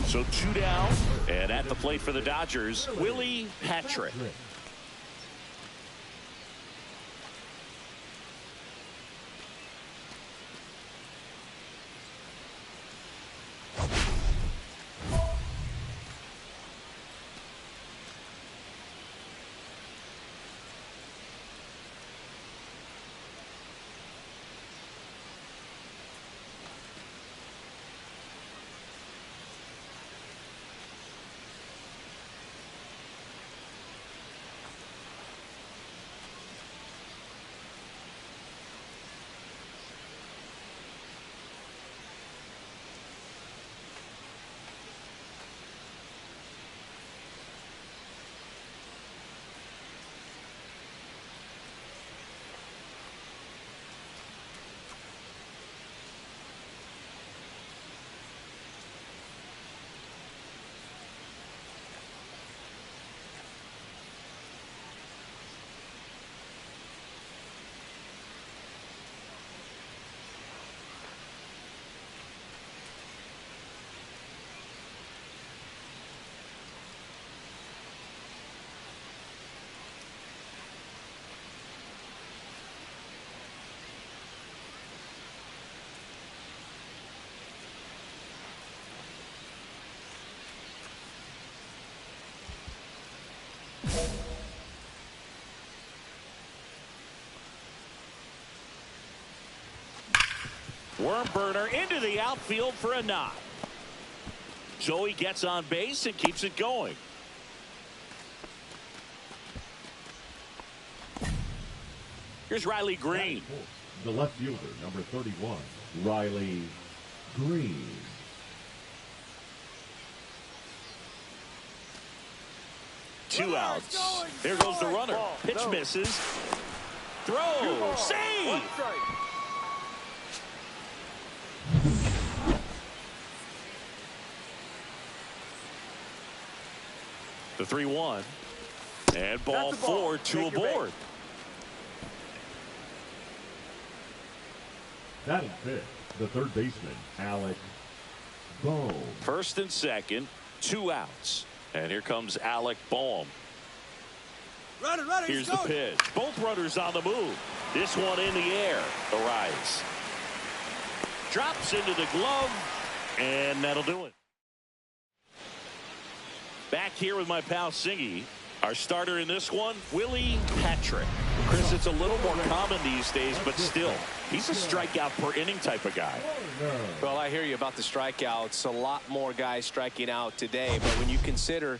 So 2 down, and at the plate for the Dodgers, Willie Patrick. Worm burner into the outfield for a knock. Joey gets on base and keeps it going. Here's Riley Green. The left fielder, number 31, Riley Green. Two outs. There goes the runner. Pitch misses. Throw. Save. The 3-1. And ball 4, 2 aboard. That'll fit. The third baseman, Alec Bohm. First and second, 2 outs. And here comes Alec Bohm. Here's the pitch. Both runners on the move. This one in the air. The rise. Drops into the glove. And that'll do it. Back here with my pal Singy. Our starter in this one, Willie Patrick. Chris, it's a little more common these days, but still, he's a strikeout per inning type of guy. Well, I hear you about the strikeouts. A lot more guys striking out today, but when you consider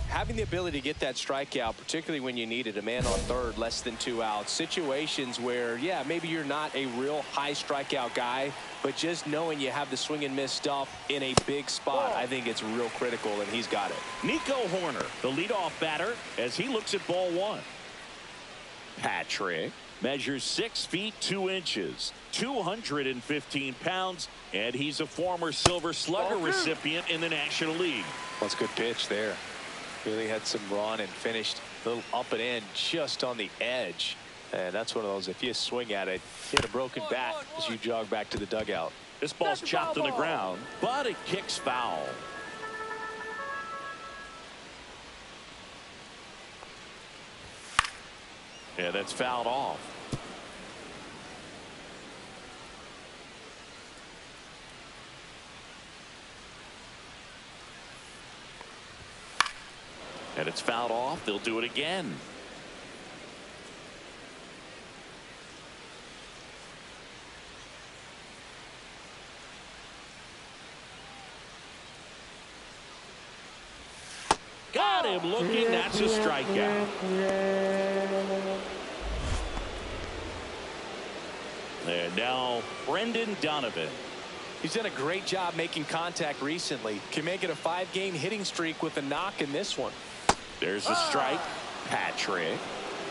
having the ability to get that strikeout, particularly when you need it, a man on third, less than 2 outs, situations where, yeah, maybe you're not a real high strikeout guy, but just knowing you have the swing and miss stuff in a big spot, I think it's real critical, and he's got it. Nico Horner, the leadoff batter, as he looks at ball 1. Patrick measures 6 feet 2 inches, 215 pounds, and he's a former Silver Slugger recipient in the National League. That's a good pitch there. Really had some run and finished a little up and in just on the edge. And that's one of those, if you swing at it, hit a broken bat as you jog back to the dugout. This ball's chopped to the ground, but it kicks foul. Yeah, that's fouled off. And it's fouled off. They'll do it again. Got him looking. That's a strikeout. And now Brendan Donovan. He's done a great job making contact recently. Can make it a 5-game hitting streak with a knock in this one. There's the strike. Patrick.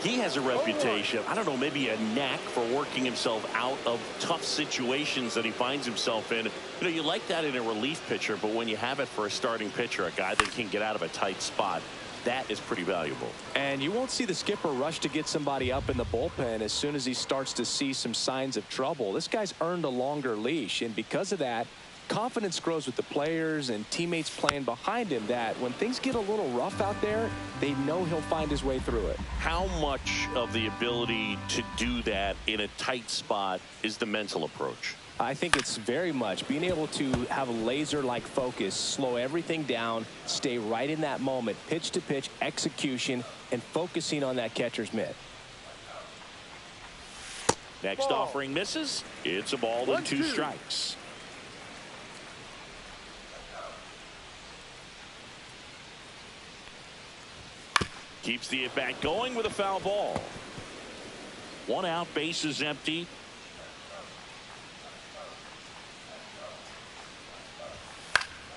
He has a reputation, I don't know, maybe a knack for working himself out of tough situations that he finds himself in. You know, you like that in a relief pitcher, but when you have it for a starting pitcher, a guy that can get out of a tight spot, that is pretty valuable. And you won't see the skipper rush to get somebody up in the bullpen as soon as he starts to see some signs of trouble. This guy's earned a longer leash, and because of that, confidence grows with the players and teammates playing behind him, that when things get a little rough out there, they know he'll find his way through it. How much of the ability to do that in a tight spot is the mental approach? I think it's very much being able to have a laser-like focus, slow everything down, stay right in that moment, pitch to pitch execution, and focusing on that catcher's mitt. Next offering misses. It's a ball and 2 strikes. Keeps the at-bat going with a foul ball. 1 out, bases empty.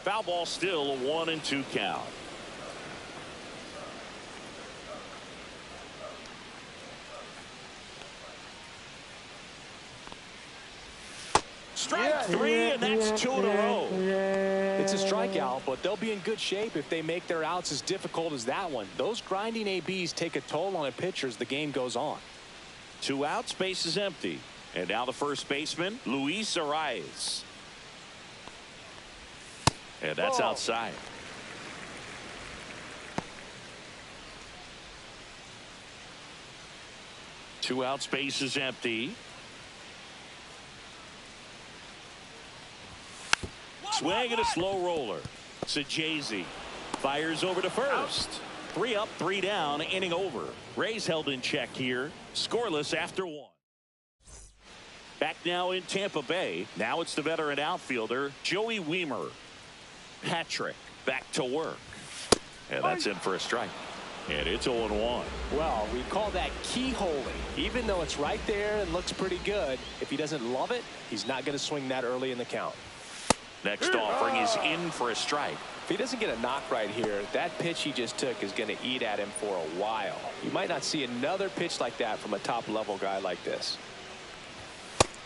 Foul ball, still a 1-2 count. Strike 3, and that's 2 in a row. It's a strikeout, but they'll be in good shape if they make their outs as difficult as that one. Those grinding ABs take a toll on a pitcher as the game goes on. 2 outs, base is empty. And now the first baseman, Luis Arias. And that's outside. Two outs, base is empty. Swing and a slow roller. Sajazi fires over to first. 3 up, 3 down, inning over. Rays held in check here. Scoreless after 1. Back now in Tampa Bay. Now it's the veteran outfielder, Joey Wiemer. Patrick back to work. And that's in for a strike. And it's 0-1. Well, we call that keyholing. Even though it's right there and looks pretty good, if he doesn't love it, he's not going to swing that early in the count. Next offering is in for a strike. If he doesn't get a knock right here, that pitch he just took is going to eat at him for a while. You might not see another pitch like that from a top-level guy like this.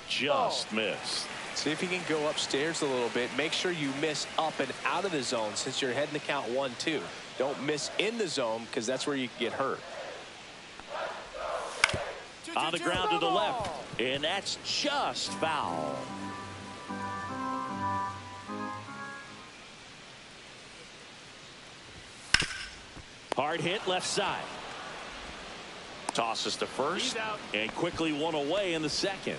Just missed. See if he can go upstairs a little bit. Make sure you miss up and out of the zone since you're heading to count 1-2. Don't miss in the zone because that's where you can get hurt. On the ground to the left, and that's just foul. Hard hit left side. Tosses to first and quickly 1 away in the second.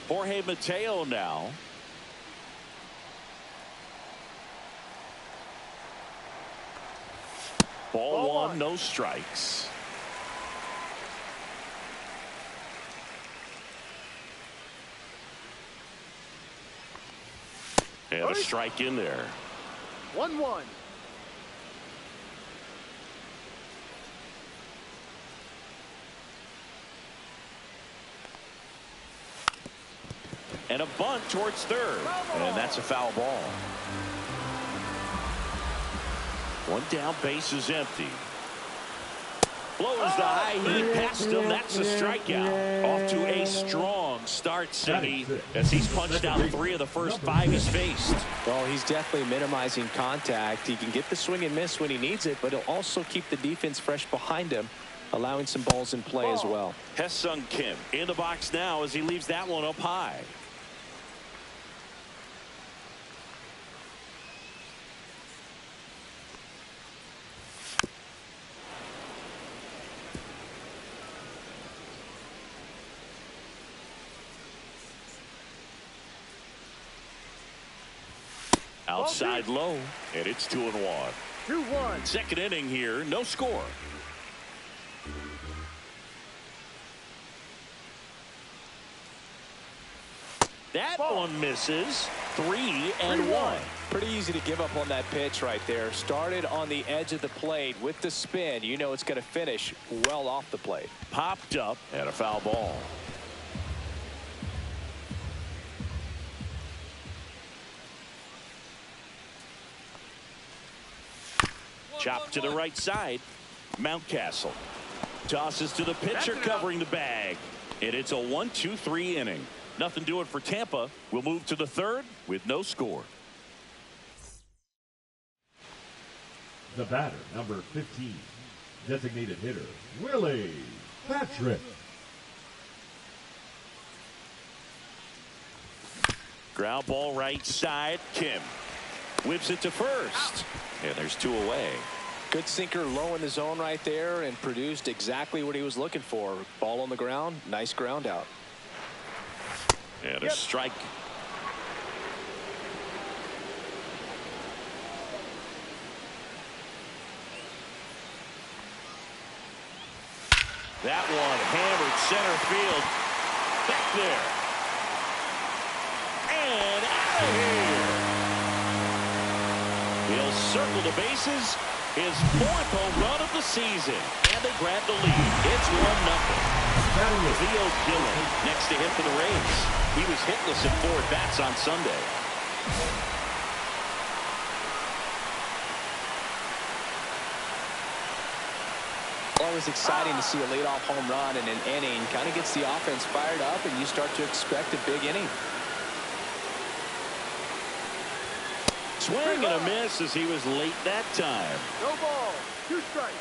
Jorge Mateo now. Ball 1, no strikes. And a strike in there. 1-1. And a bunt towards third. And that's a foul ball. 1 down, base is empty. Blows the high heat past him. That's a strikeout. Off to a strong start, City, as he's punched out 3 of the first 5 he's faced. Well, he's definitely minimizing contact. He can get the swing and miss when he needs it, but he'll also keep the defense fresh behind him, allowing some balls in play as well. Hesung Kim in the box now as he leaves that one up high. Outside low, and it's 2-1. 2-1. Second inning here, no score. That one misses. 3-1. Pretty easy to give up on that pitch right there. Started on the edge of the plate with the spin. You know it's going to finish well off the plate. Popped up and a foul ball. Chop to the right side. Mountcastle. Tosses to the pitcher covering the bag. And it's a 1-2-3 inning. Nothing doing for Tampa. We'll move to the third with no score. The batter, number 15, designated hitter, Willie Patrick. Ground ball right side. Kim whips it to first. And there's 2 away. Good sinker low in the zone right there and produced exactly what he was looking for. Ball on the ground. Nice ground out. And a strike. That one hammered center field. Back there. And out of here. He'll circle the bases. His 4th home run of the season. And they grab the lead. It's 1-0. Theo Gillen next to him for the Rays. He was hitless in 4 at-bats on Sunday. Always exciting to see a leadoff home run in an inning. Kind of gets the offense fired up, and you start to expect a big inning. Swing and a miss as he was late that time. No ball. 2 strikes.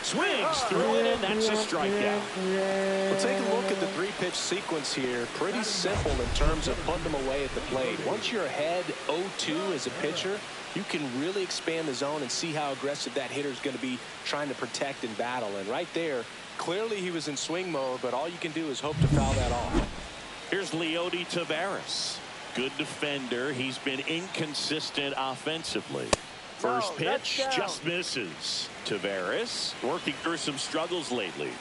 Swings through it, and that's a strikeout. Well, take a look at the 3-pitch sequence here. Pretty simple in terms of putting them away at the plate. Once you're ahead 0-2 as a pitcher, you can really expand the zone and see how aggressive that hitter is going to be trying to protect and battle. And right there, clearly he was in swing mode, but all you can do is hope to foul that off. Here's Leody Taveras. Good defender. He's been inconsistent offensively. First pitch just misses. Taveras working through some struggles lately.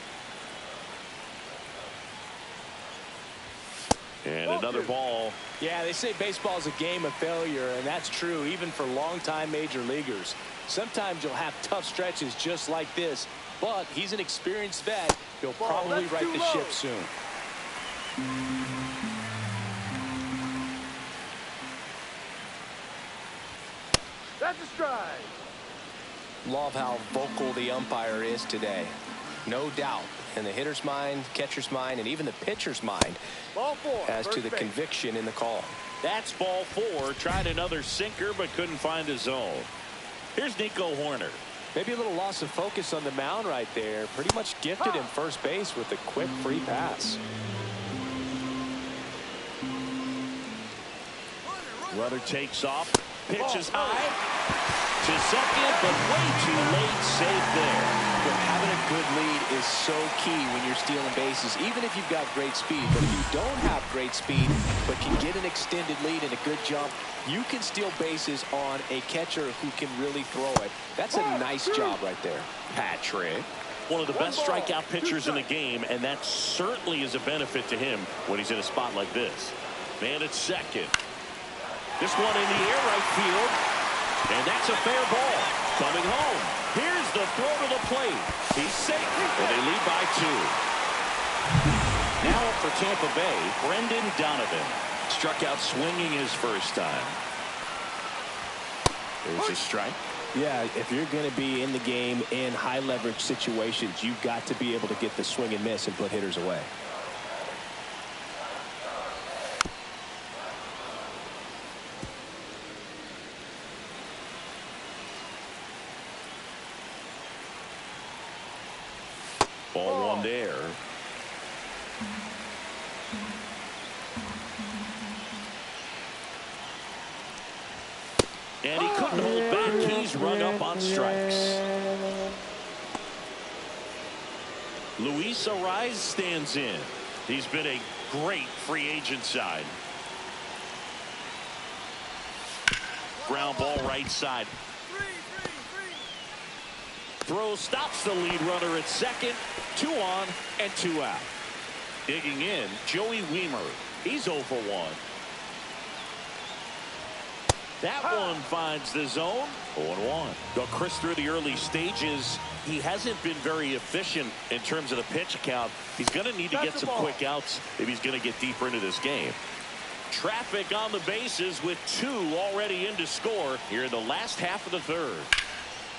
And another ball. Yeah, they say baseball is a game of failure, and that's true even for longtime major leaguers. Sometimes you'll have tough stretches just like this, but he's an experienced vet. He'll probably right the ship soon. That's a strike. Love how vocal the umpire is today. No doubt. In the hitter's mind, catcher's mind, and even the pitcher's mind Ball 4. as to the conviction in the call. That's ball 4. Tried another sinker, but couldn't find his zone. Here's Nico Horner. Maybe a little loss of focus on the mound right there. Pretty much gifted him first base with a quick free pass. Runner takes off. Pitches high to second, but way too late. Save there. But having a good lead is so key when you're stealing bases, even if you've got great speed. But if you don't have great speed but can get an extended lead and a good jump, you can steal bases on a catcher who can really throw it. That's a nice job right there. Patrick, one of the best strikeout pitchers in the game, and that certainly is a benefit to him when he's in a spot like this. Man at second. This one in the air right field. And that's a fair ball. Coming home. Here's the throw to the plate. He's safe. And they lead by 2. Now up for Tampa Bay, Brendan Donovan. Struck out swinging his first time. There's a strike. Yeah, if you're going to be in the game in high leverage situations, you've got to be able to get the swing and miss and put hitters away. Ball 1 there. And he couldn't hold back. He's rung up on strikes. Luis Ariz stands in. He's been a great free agent side. Ground ball right side. Throw stops the lead runner at second. 2 on and 2 out. Digging in, Joey Wiemer. He's 0 for 1. That one finds the zone. 0-1. Though Chris, through the early stages, he hasn't been very efficient in terms of the pitch count. He's going to need to get some quick outs if he's going to get deeper into this game. Traffic on the bases with 2 already in to score here in the last half of the third.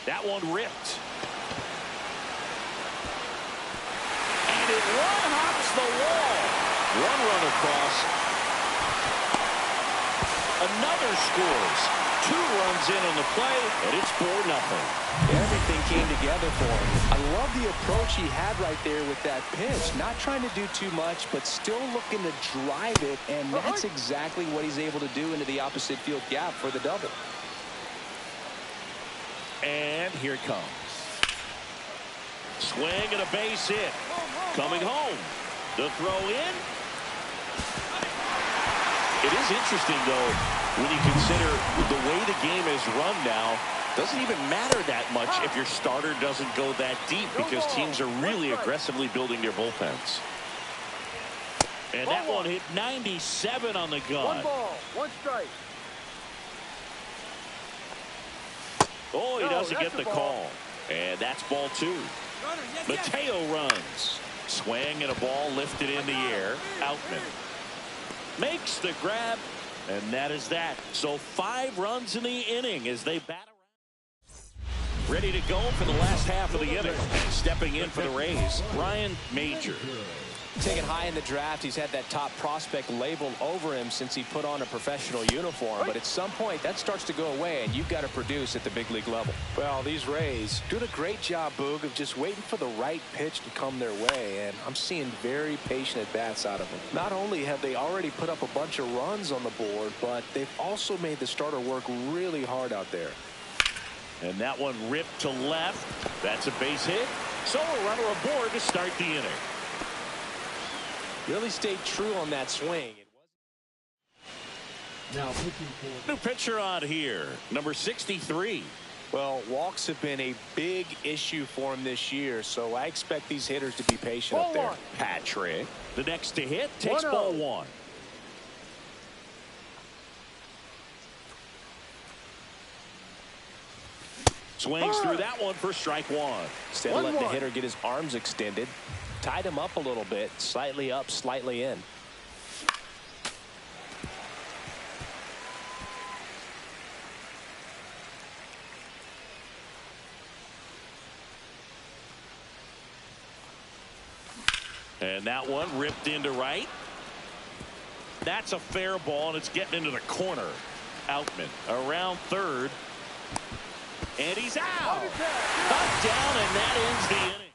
That one ripped. And it one-hops the wall. One run across. Another scores. 2 runs in on the play, and it's 4-0. Everything came together for him. I love the approach he had right there with that pitch. Not trying to do too much, but still looking to drive it, and that's exactly what he's able to do into the opposite field gap for the double. And here it comes. Swing and a base hit. Coming home. The throw in. It is interesting, though, when you consider the way the game is run now. Doesn't even matter that much if your starter doesn't go that deep, because teams are really aggressively building their bullpens. And that one hit 97 on the gun. 1 ball, 1 strike. Oh, he doesn't get the call. And that's ball 2. Mateo runs. Swing and a ball lifted in the air. Outman makes the grab, and that is that. So 5 runs in the inning as they bat around. Ready to go for the last half of the inning. Stepping in for the Rays, Ryan Major. Taken high in the draft, he's had that top prospect labeled over him since he put on a professional uniform. But at some point, that starts to go away, and you've got to produce at the big league level. Well, these Rays doing a great job, Boog, of just waiting for the right pitch to come their way. And I'm seeing very patient at-bats out of them. Not only have they already put up a bunch of runs on the board, but they've also made the starter work really hard out there. And that one ripped to left. That's a base hit. So a runner aboard to start the inning. Really stayed true on that swing. Now pitching for New pitcher on here, number 63. Well, walks have been a big issue for him this year, so I expect these hitters to be patient up there. Patrick, the next to hit, takes 1-0. ball 1. Swings through that one for strike 1. Instead of letting the hitter get his arms extended, tied him up a little bit, slightly up, slightly in. And that one ripped into right. That's a fair ball, and it's getting into the corner. Outman around third. And he's out. Knocked down, and that ends the inning.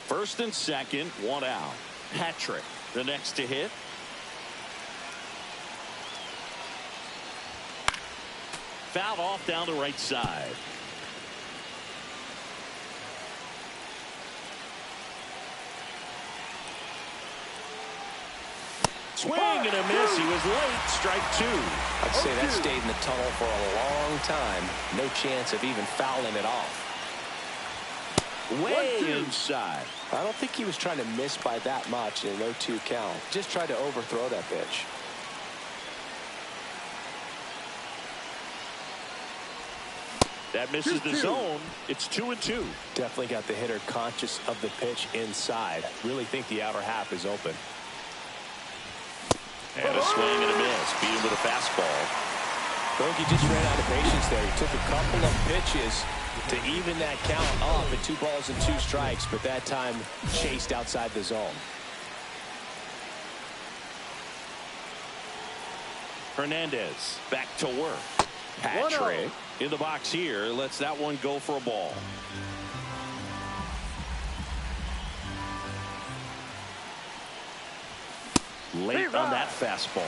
First and second, 1 out. Patrick, the next to hit. Fouled off down the right side. Swing and a miss. He was late. Strike 2. I'd say that stayed in the tunnel for a long time. No chance of even fouling it off. Way inside. I don't think he was trying to miss by that much in an 0-2 count. Just tried to overthrow that pitch. That misses the zone. It's 2-2. Definitely got the hitter conscious of the pitch inside. Really think the outer half is open. And a swing and a miss. Beat him with a fastball. Bogey just ran out of patience there. He took a couple of pitches to even that count up at 2 balls and 2 strikes, but that time chased outside the zone. Hernandez back to work. Patrick in the box here. Lets that one go for a ball. Late on that fastball.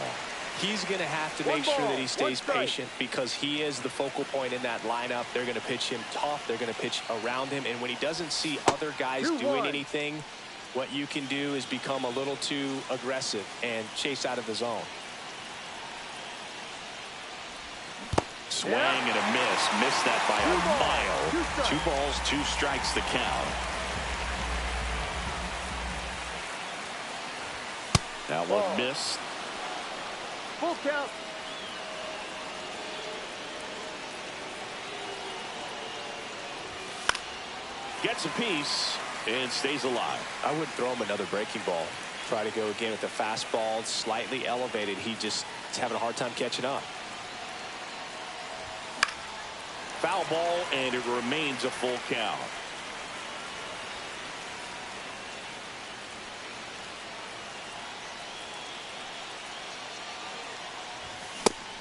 He's going to have to make sure that he stays patient, because he is the focal point in that lineup. They're going to pitch him tough. They're going to pitch around him. And when he doesn't see other guys doing anything, what you can do is become a little too aggressive and chase out of the zone. Swing and a miss. Missed that by a mile. 2 balls, 2 strikes the count. That one missed. Full count. Gets a piece and stays alive. I wouldn't throw him another breaking ball. Try to go again with the fastball, slightly elevated. He just is having a hard time catching up. foul ball, and it remains a full count.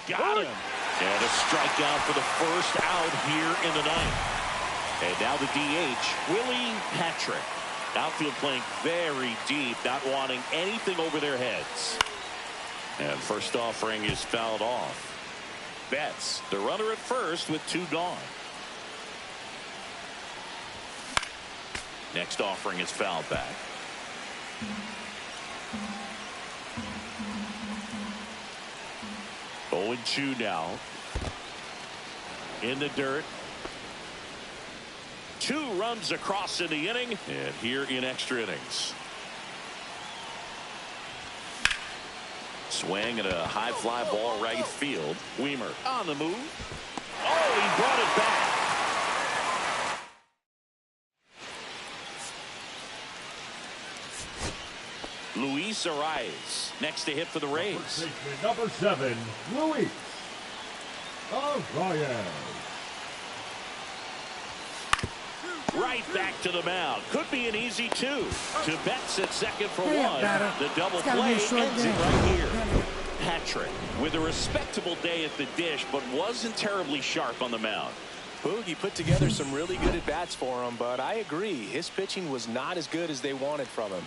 Got him. And a strikeout for the first out here in the ninth. And now the DH, Willie Patrick. Outfield playing very deep, not wanting anything over their heads. And first offering is fouled off. Betts, the runner at first with 2 gone. Next offering is fouled back. Oh, 0-2 now. In the dirt. 2 runs across in the inning, and here in extra innings. Swing and a high fly ball right field. Weimer on the move. Oh, he brought it back. Luis Arias next to hit for the Rays. Number 7, Luis Arias. Right back to the mound. Could be an easy 2. To Betts at second for 1. The double play ends it right here. Patrick with a respectable day at the dish, but wasn't terribly sharp on the mound. Boogie put together some really good at-bats for him, but I agree. His pitching was not as good as they wanted from him.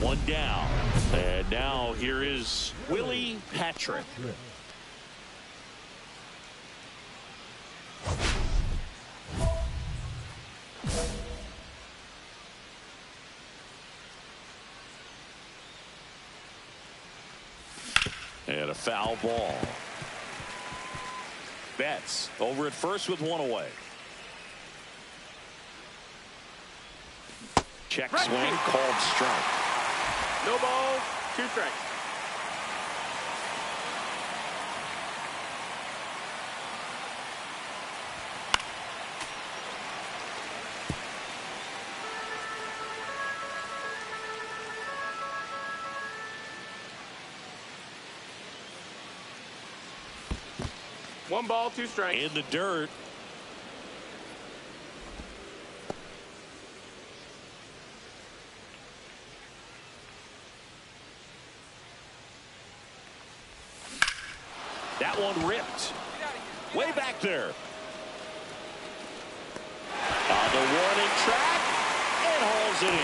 One down. And now here is Willie Patrick. And a foul ball. Betts over at first with 1 away. Check swing, called strike. No balls, 2 strikes. One ball, 2 strikes. In the dirt. That one ripped. Way back there. On the warning track. And hauls it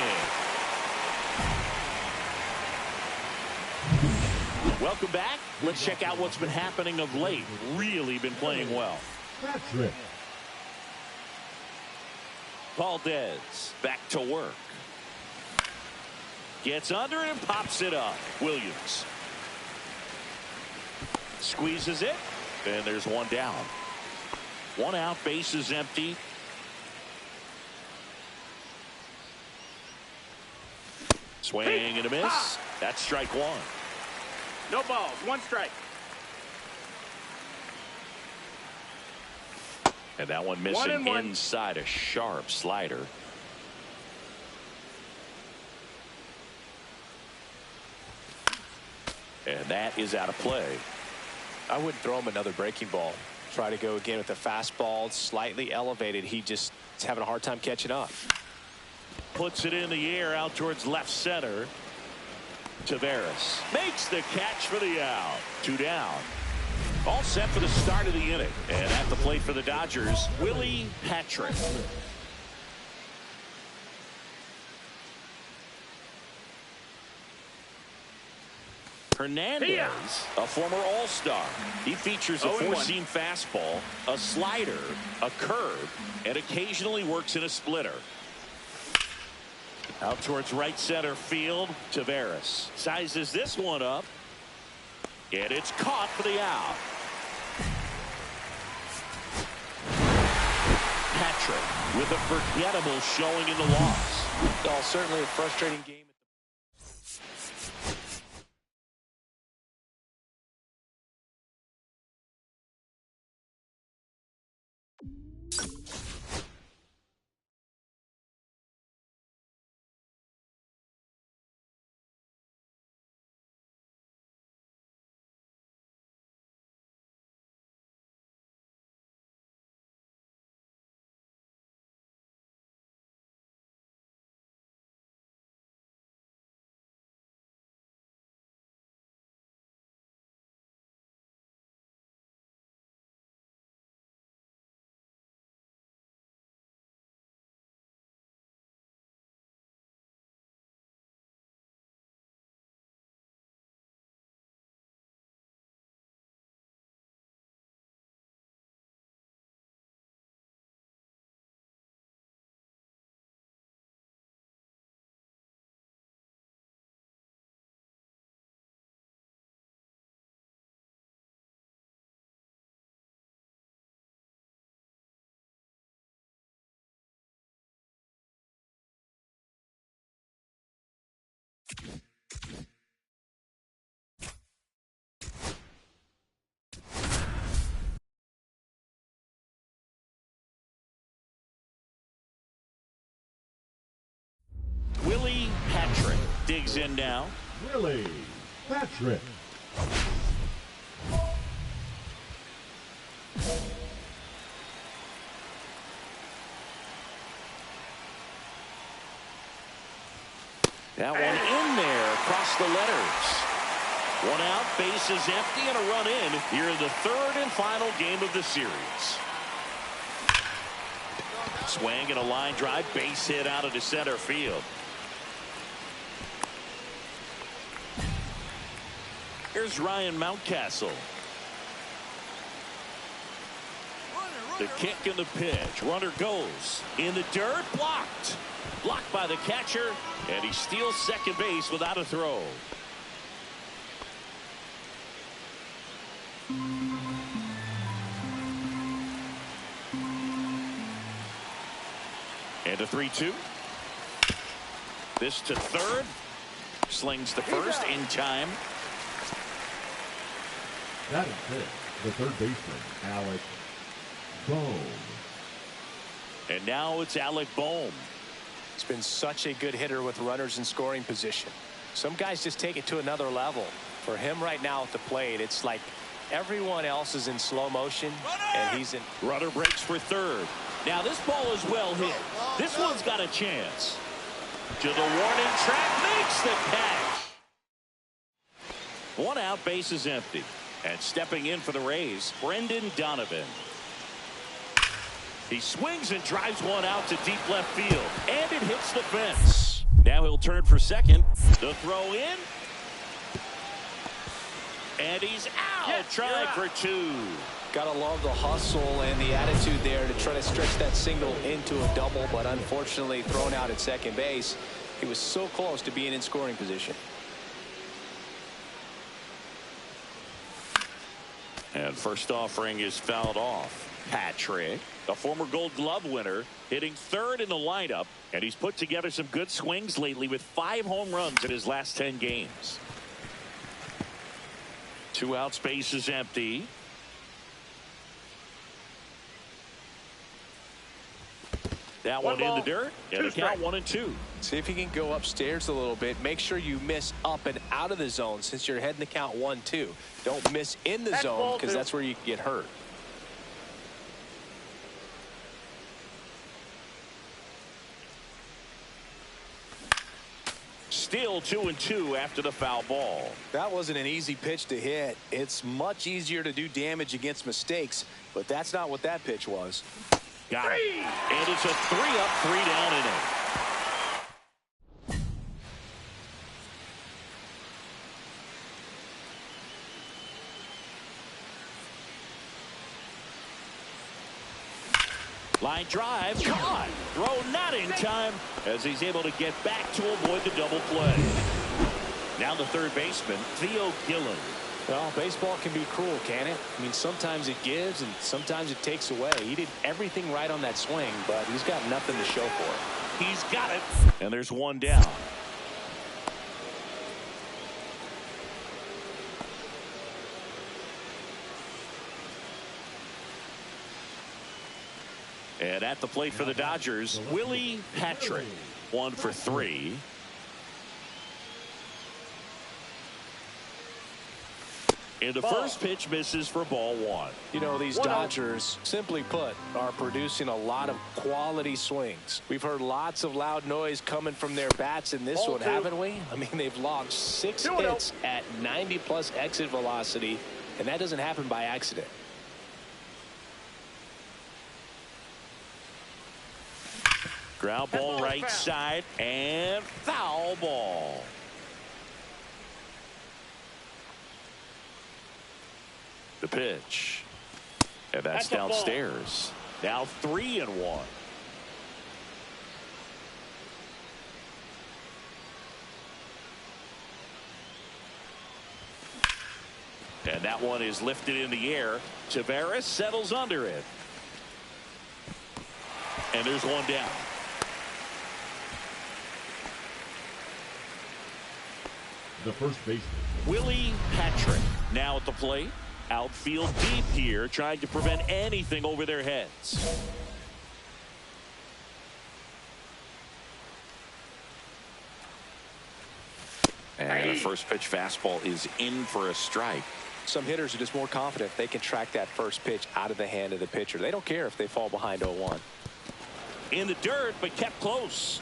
in. Welcome back. Let's check out what's been happening of late. Really been playing well. Patrick. Valdez back to work. Gets under it and pops it up. Williams. Squeezes it, and there's 1 down. 1 out, base is empty. Swing and a miss. That's strike 1. No balls, 1 strike. And that one missing inside a sharp slider. And that is out of play. I wouldn't throw him another breaking ball. Try to go again with the fastball, slightly elevated. He just is having a hard time catching up. Puts it in the air out towards left center. Taveras makes the catch for the out. 2 down. All set for the start of the inning. And at the plate for the Dodgers, Willie Patrick. Hernandez, a former All-Star. He features a 4-seam fastball, a slider, a curve, and occasionally works in a splitter. Out towards right center field. Taveras sizes this one up. And it's caught for the out. Patrick with a forgettable showing in the loss. Well, certainly a frustrating game. Willie Patrick digs in now. Willie Patrick. That one in there across the letters. One out, base is empty, and a run in here in the third and final game of the series. Swing and a line drive, base hit out of the center field. Here's Ryan Mountcastle. The kick and the pitch. Runner goes in the dirt, blocked. Blocked by the catcher, and he steals second base without a throw. And a 3-2. This to third. Slings the first in time. That is it. The third baseman, Alec Bohm. And now it's Alec Bohm. He's been such a good hitter with runners in scoring position. Some guys just take it to another level. For him right now at the plate, it's like everyone else is in slow motion, and he's in. Runner breaks for third. Now this ball is well hit. This one's got a chance. To the warning track, makes the catch. One out, base is empty. And stepping in for the Rays, Brendan Donovan. He swings and drives one out to deep left field. And it hits the fence. Now he'll turn for second. The throw in. And he's out. Trying for two. Gotta love the hustle and the attitude there to try to stretch that single into a double, but unfortunately thrown out at second base. He was so close to being in scoring position. And first offering is fouled off. Patrick, a former Gold Glove winner, hitting third in the lineup, and he's put together some good swings lately with 5 home runs in his last 10 games. 2 outs, base is empty. That one in the dirt, and the count 1-2. See if you can go upstairs a little bit. Make sure you miss up and out of the zone since you're heading the count 1-2. Don't miss in the zone because that's where you get hurt. Still 2-2 after the foul ball. That wasn't an easy pitch to hit. It's much easier to do damage against mistakes, but that's not what that pitch was. Got it. And it's a 3-up, 3-down inning. Line drive, caught. Throw not in time as he's able to get back to avoid the double play. Now the third baseman, Theo Gillen. Well, baseball can be cruel, can it? I mean, sometimes it gives and sometimes it takes away. He did everything right on that swing, but he's got nothing to show for it. He's got it. And there's one down. And at the plate for the Dodgers, Willie Patrick, 1 for 3. And the first pitch misses for ball 1. You know, these Dodgers, simply put, are producing a lot of quality swings. We've heard lots of loud noise coming from their bats in this one, haven't we? I mean, they've launched 6 hits at 90-plus exit velocity, and that doesn't happen by accident. Ground ball right side and foul ball. The pitch. And that's downstairs. Now 3-1. And that one is lifted in the air. Tavares settles under it. And there's one down. The first baseman, Willie Patrick now at the plate. Outfield deep here, trying to prevent anything over their heads. And the first pitch fastball is in for a strike. Some hitters are just more confident they can track that first pitch out of the hand of the pitcher. They don't care if they fall behind 0-1. In the dirt, but kept close.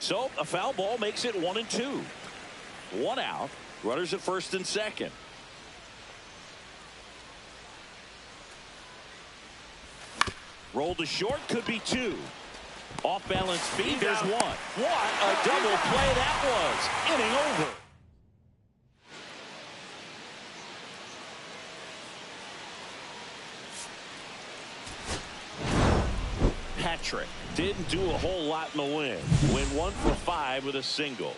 So a foul ball makes it 1-2. 1 out. Runners at first and second. Rolled to short, could be 2. Off balance feed, there's 1. What a double play that was. Inning over. Patrick didn't do a whole lot in the win. Went 1 for 5 with a single.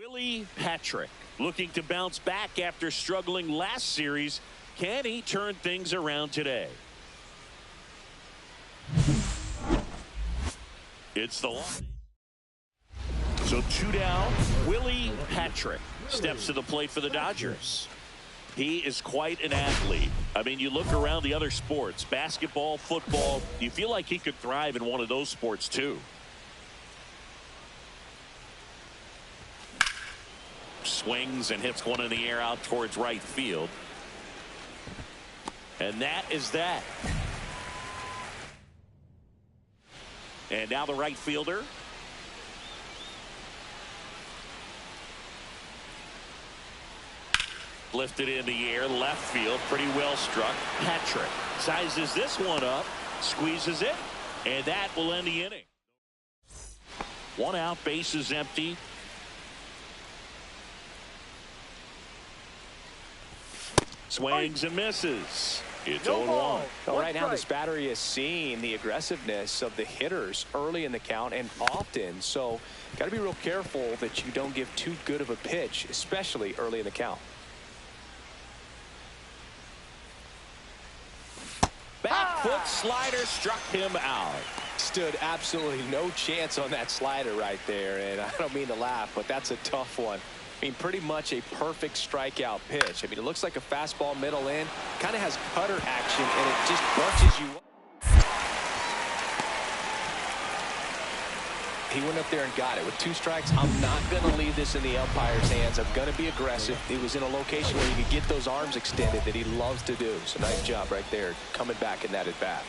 Willie Patrick looking to bounce back after struggling last series. Can he turn things around today? It's the line. So 2 down. Willie Patrick steps to the plate for the Dodgers. He is quite an athlete. I mean, you look around the other sports, basketball, football, you feel like he could thrive in one of those sports too. Swings and hits one in the air out towards right field. And that is that. And now the right fielder. Lifted in the air, left field, pretty well struck. Patrick sizes this one up, squeezes it, and that will end the inning. 1 out, bases empty. Swings and misses. It's 0-1. Well, right now this battery is seeing the aggressiveness of the hitters early in the count and often. So got to be real careful that you don't give too good of a pitch, especially early in the count. Back foot slider struck him out. Stood absolutely no chance on that slider right there. And I don't mean to laugh, but that's a tough one. I mean, pretty much a perfect strikeout pitch. I mean, it looks like a fastball middle in. Kind of has cutter action, and it just bunches you up. He went up there and got it. With 2 strikes, I'm not going to leave this in the umpire's hands. I'm going to be aggressive. He was in a location where you could get those arms extended that he loves to do. So nice job right there, coming back in that at bat.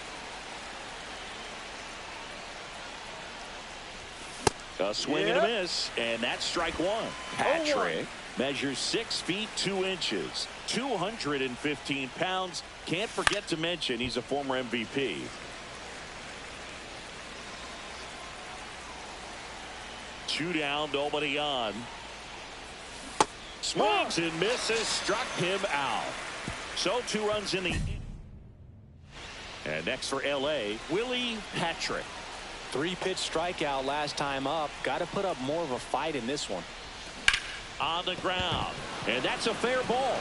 A swing and a miss, and that's strike 1. Patrick measures 6 feet 2 inches, 215 pounds. Can't forget to mention he's a former MVP. Two down, nobody on. Swings and misses, struck him out. So 2 runs in the inning. And next for LA, Willie Patrick. 3-pitch strikeout last time up. Got to put up more of a fight in this one. On the ground, and that's a fair ball.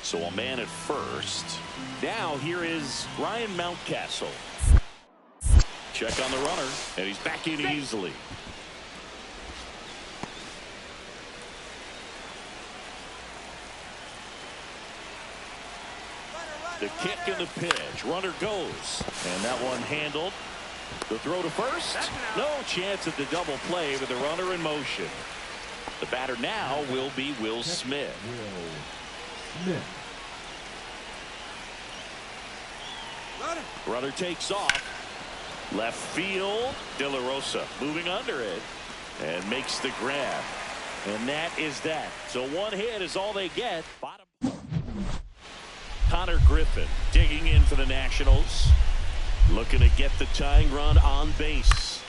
So a man at first. Now here is Ryan Mountcastle. Check on the runner, and he's back in easily. The kick and the pitch. Runner goes. And that one handled. The throw to first. No chance at the double play with the runner in motion. The batter now will be Will Smith. Runner takes off. Left field. De La Rosa moving under it. And makes the grab. And that is that. So 1 hit is all they get. Bottom. Connor Griffin digging in for the Nationals. Looking to get the tying run on base.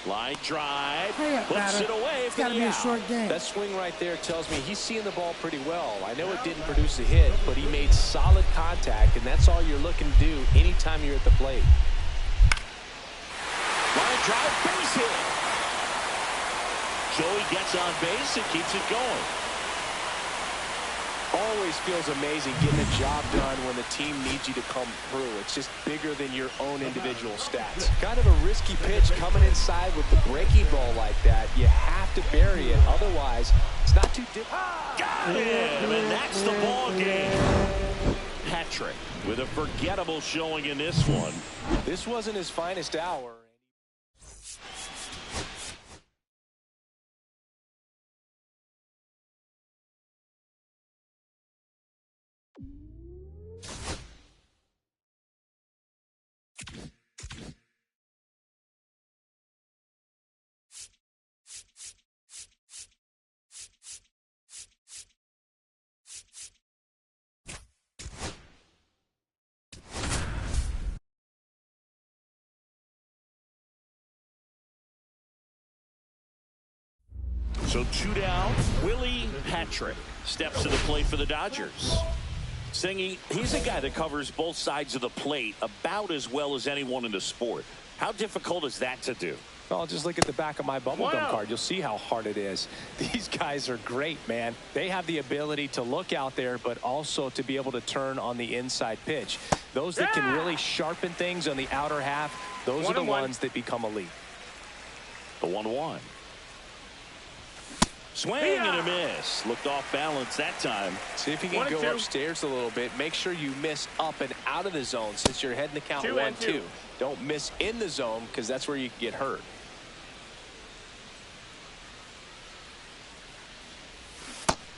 Line drive. Puts it away for the out. Short game. That swing right there tells me he's seeing the ball pretty well. I know it didn't produce a hit, but he made solid contact, and that's all you're looking to do anytime you're at the plate. Line drive, base hit. Joey gets on base and keeps it going. Always feels amazing getting a job done when the team needs you to come through. It's just bigger than your own individual stats. Kind of a risky pitch coming inside with the breaking ball like that. You have to bury it. Otherwise, it's not too difficult. Got him, and that's the ball game. Patrick with a forgettable showing in this one. This wasn't his finest hour. So 2 down. Willie Patrick steps to the plate for the Dodgers. Singy, he's a guy that covers both sides of the plate about as well as anyone in the sport. How difficult is that to do? Well, just look at the back of my bubblegum card. You'll see how hard it is. These guys are great, man. They have the ability to look out there, but also to be able to turn on the inside pitch. Those that can really sharpen things on the outer half, those are the ones that become elite. The 1-1. Swing and a miss. Looked off balance that time. See if you can go upstairs a little bit. Make sure you miss up and out of the zone since you're heading the count 1-2. Don't miss in the zone because that's where you can get hurt.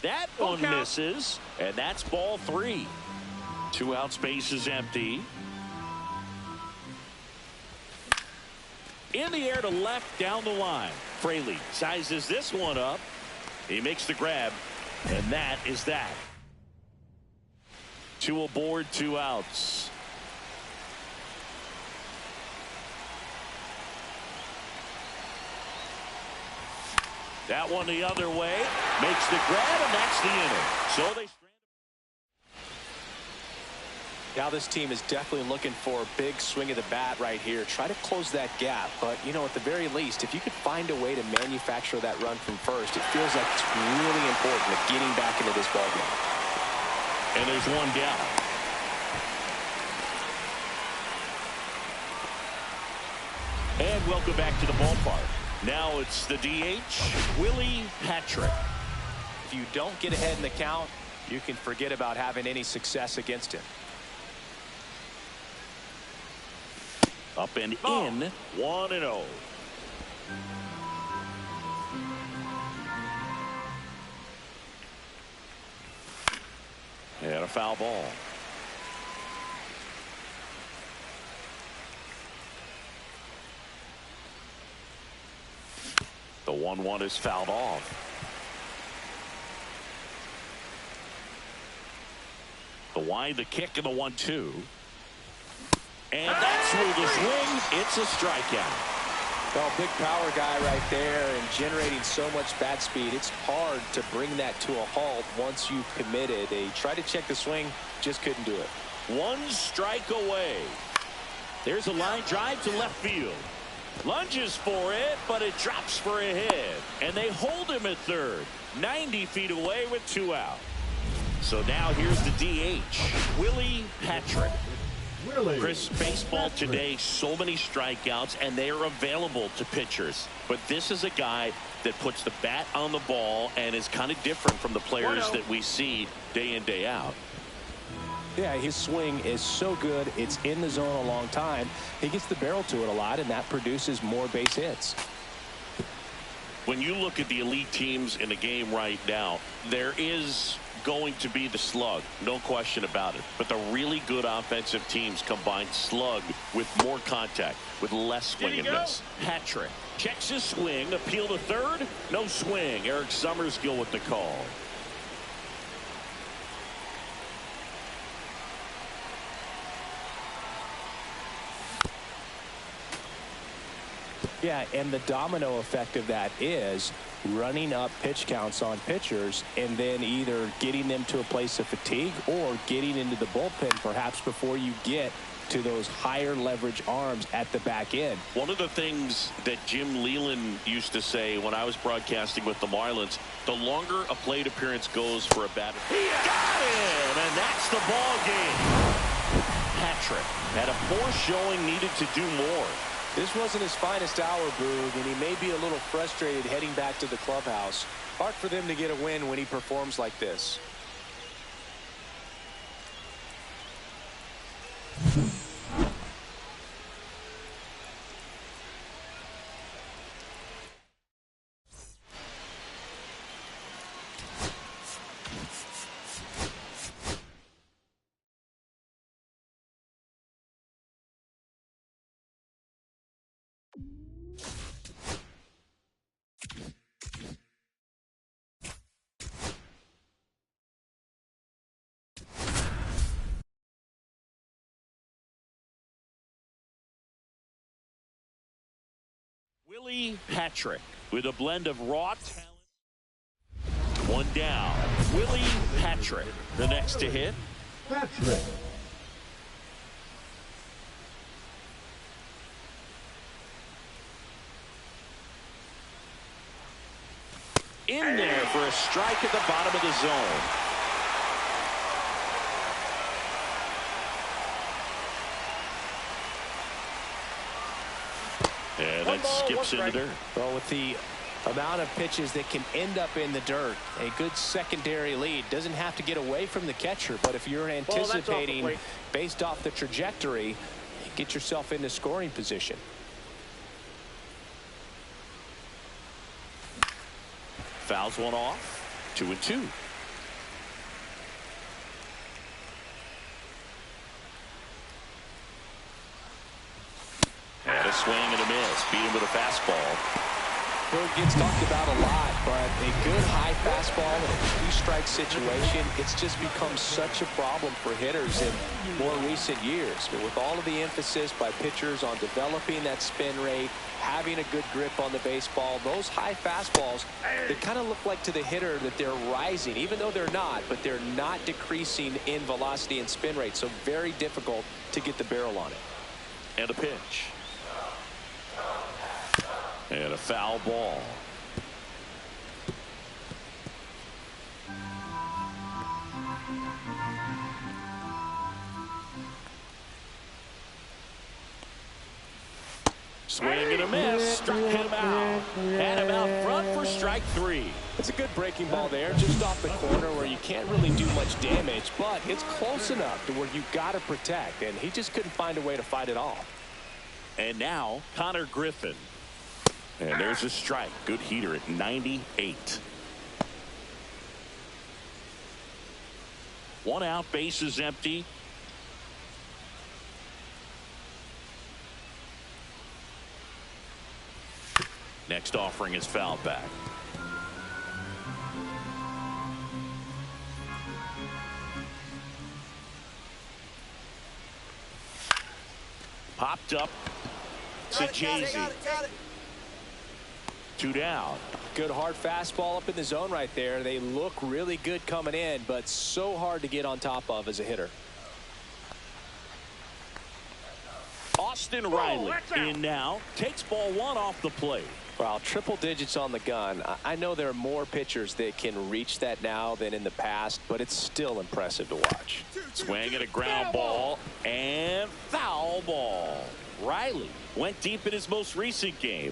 That one misses, and that's ball 3. 2 out, space is empty. In the air to left, down the line. Fraley sizes this one up. He makes the grab, and that is that. 2 aboard, 2 outs. That one the other way, makes the grab, and that's the inning. So they. Now this team is definitely looking for a big swing of the bat right here. Try to close that gap. But, you know, at the very least, if you could find a way to manufacture that run from first, it feels like it's really important at getting back into this ballgame. And there's 1 down. And welcome back to the ballpark. Now it's the DH, Willie Patrick. If you don't get ahead in the count, you can forget about having any success against him. Up and in, 1-0. And a foul ball. The 1-1 is fouled off. The wide, the kick, and the 1-2. And that's through the swing. It's a strikeout. Well, big power guy right there and generating so much bat speed. It's hard to bring that to a halt once you've committed. They tried to check the swing, just couldn't do it. 1 strike away. There's a line drive to left field. Lunges for it, but it drops for a hit. And they hold him at third. 90 feet away with 2 out. So now here's the DH, Willie Patrick. Chris, baseball today, so many strikeouts, and they are available to pitchers. But this is a guy that puts the bat on the ball and is kind of different from the players that we see day in, day out. Yeah, his swing is so good. It's in the zone a long time. He gets the barrel to it a lot, and that produces more base hits. When you look at the elite teams in the game right now, there is going to be the slug, no question about it. But the really good offensive teams combine slug with more contact, with less swing and miss. Patrick checks his swing, appeal to third, no swing. Eric Summersgill with the call. Yeah, and the domino effect of that is running up pitch counts on pitchers and then either getting them to a place of fatigue or getting into the bullpen perhaps before you get to those higher leverage arms at the back end. One of the things that Jim Leland used to say when I was broadcasting with the Marlins, the longer a plate appearance goes for a batter. He got it, and that's the ball game. Patrick had a poor showing, needed to do more. This wasn't his finest hour, Boog, and he may be a little frustrated heading back to the clubhouse. Hard for them to get a win when he performs like this. Willie Patrick with a blend of raw talent. 1 down. Willie Patrick, the next to hit. Patrick. In there for a strike at the bottom of the zone. And that skips in the dirt. Well, with the amount of pitches that can end up in the dirt, a good secondary lead. Doesn't have to get away from the catcher, but if you're anticipating based off the trajectory, get yourself into scoring position. Fouls one off. 2-2. And a swing and a miss. Beat him with a fastball. It gets talked about a lot, but a good high fastball in a two-strike situation, it's just become such a problem for hitters in more recent years. But with all of the emphasis by pitchers on developing that spin rate, having a good grip on the baseball, those high fastballs, they kind of look like to the hitter that they're rising, even though they're not, but they're not decreasing in velocity and spin rate. So very difficult to get the barrel on it. And a pitch. And a foul ball. Swing and a miss. Struck him out. Had him out front for strike 3. It's a good breaking ball there, just off the corner where you can't really do much damage, but it's close enough to where you got to protect, and he just couldn't find a way to fight it off. And now Connor Griffin. And there's a strike. Good heater at 98. 1 out, base is empty. Next offering is fouled back. Popped up to Jay-Z. 2 down. Good hard fastball up in the zone right there. They look really good coming in, but so hard to get on top of as a hitter. Austin Riley in now. Takes ball 1 off the plate. Well, triple digits on the gun. I know there are more pitchers that can reach that now than in the past, but it's still impressive to watch. Swing and a ground ball and foul ball. Riley went deep in his most recent game.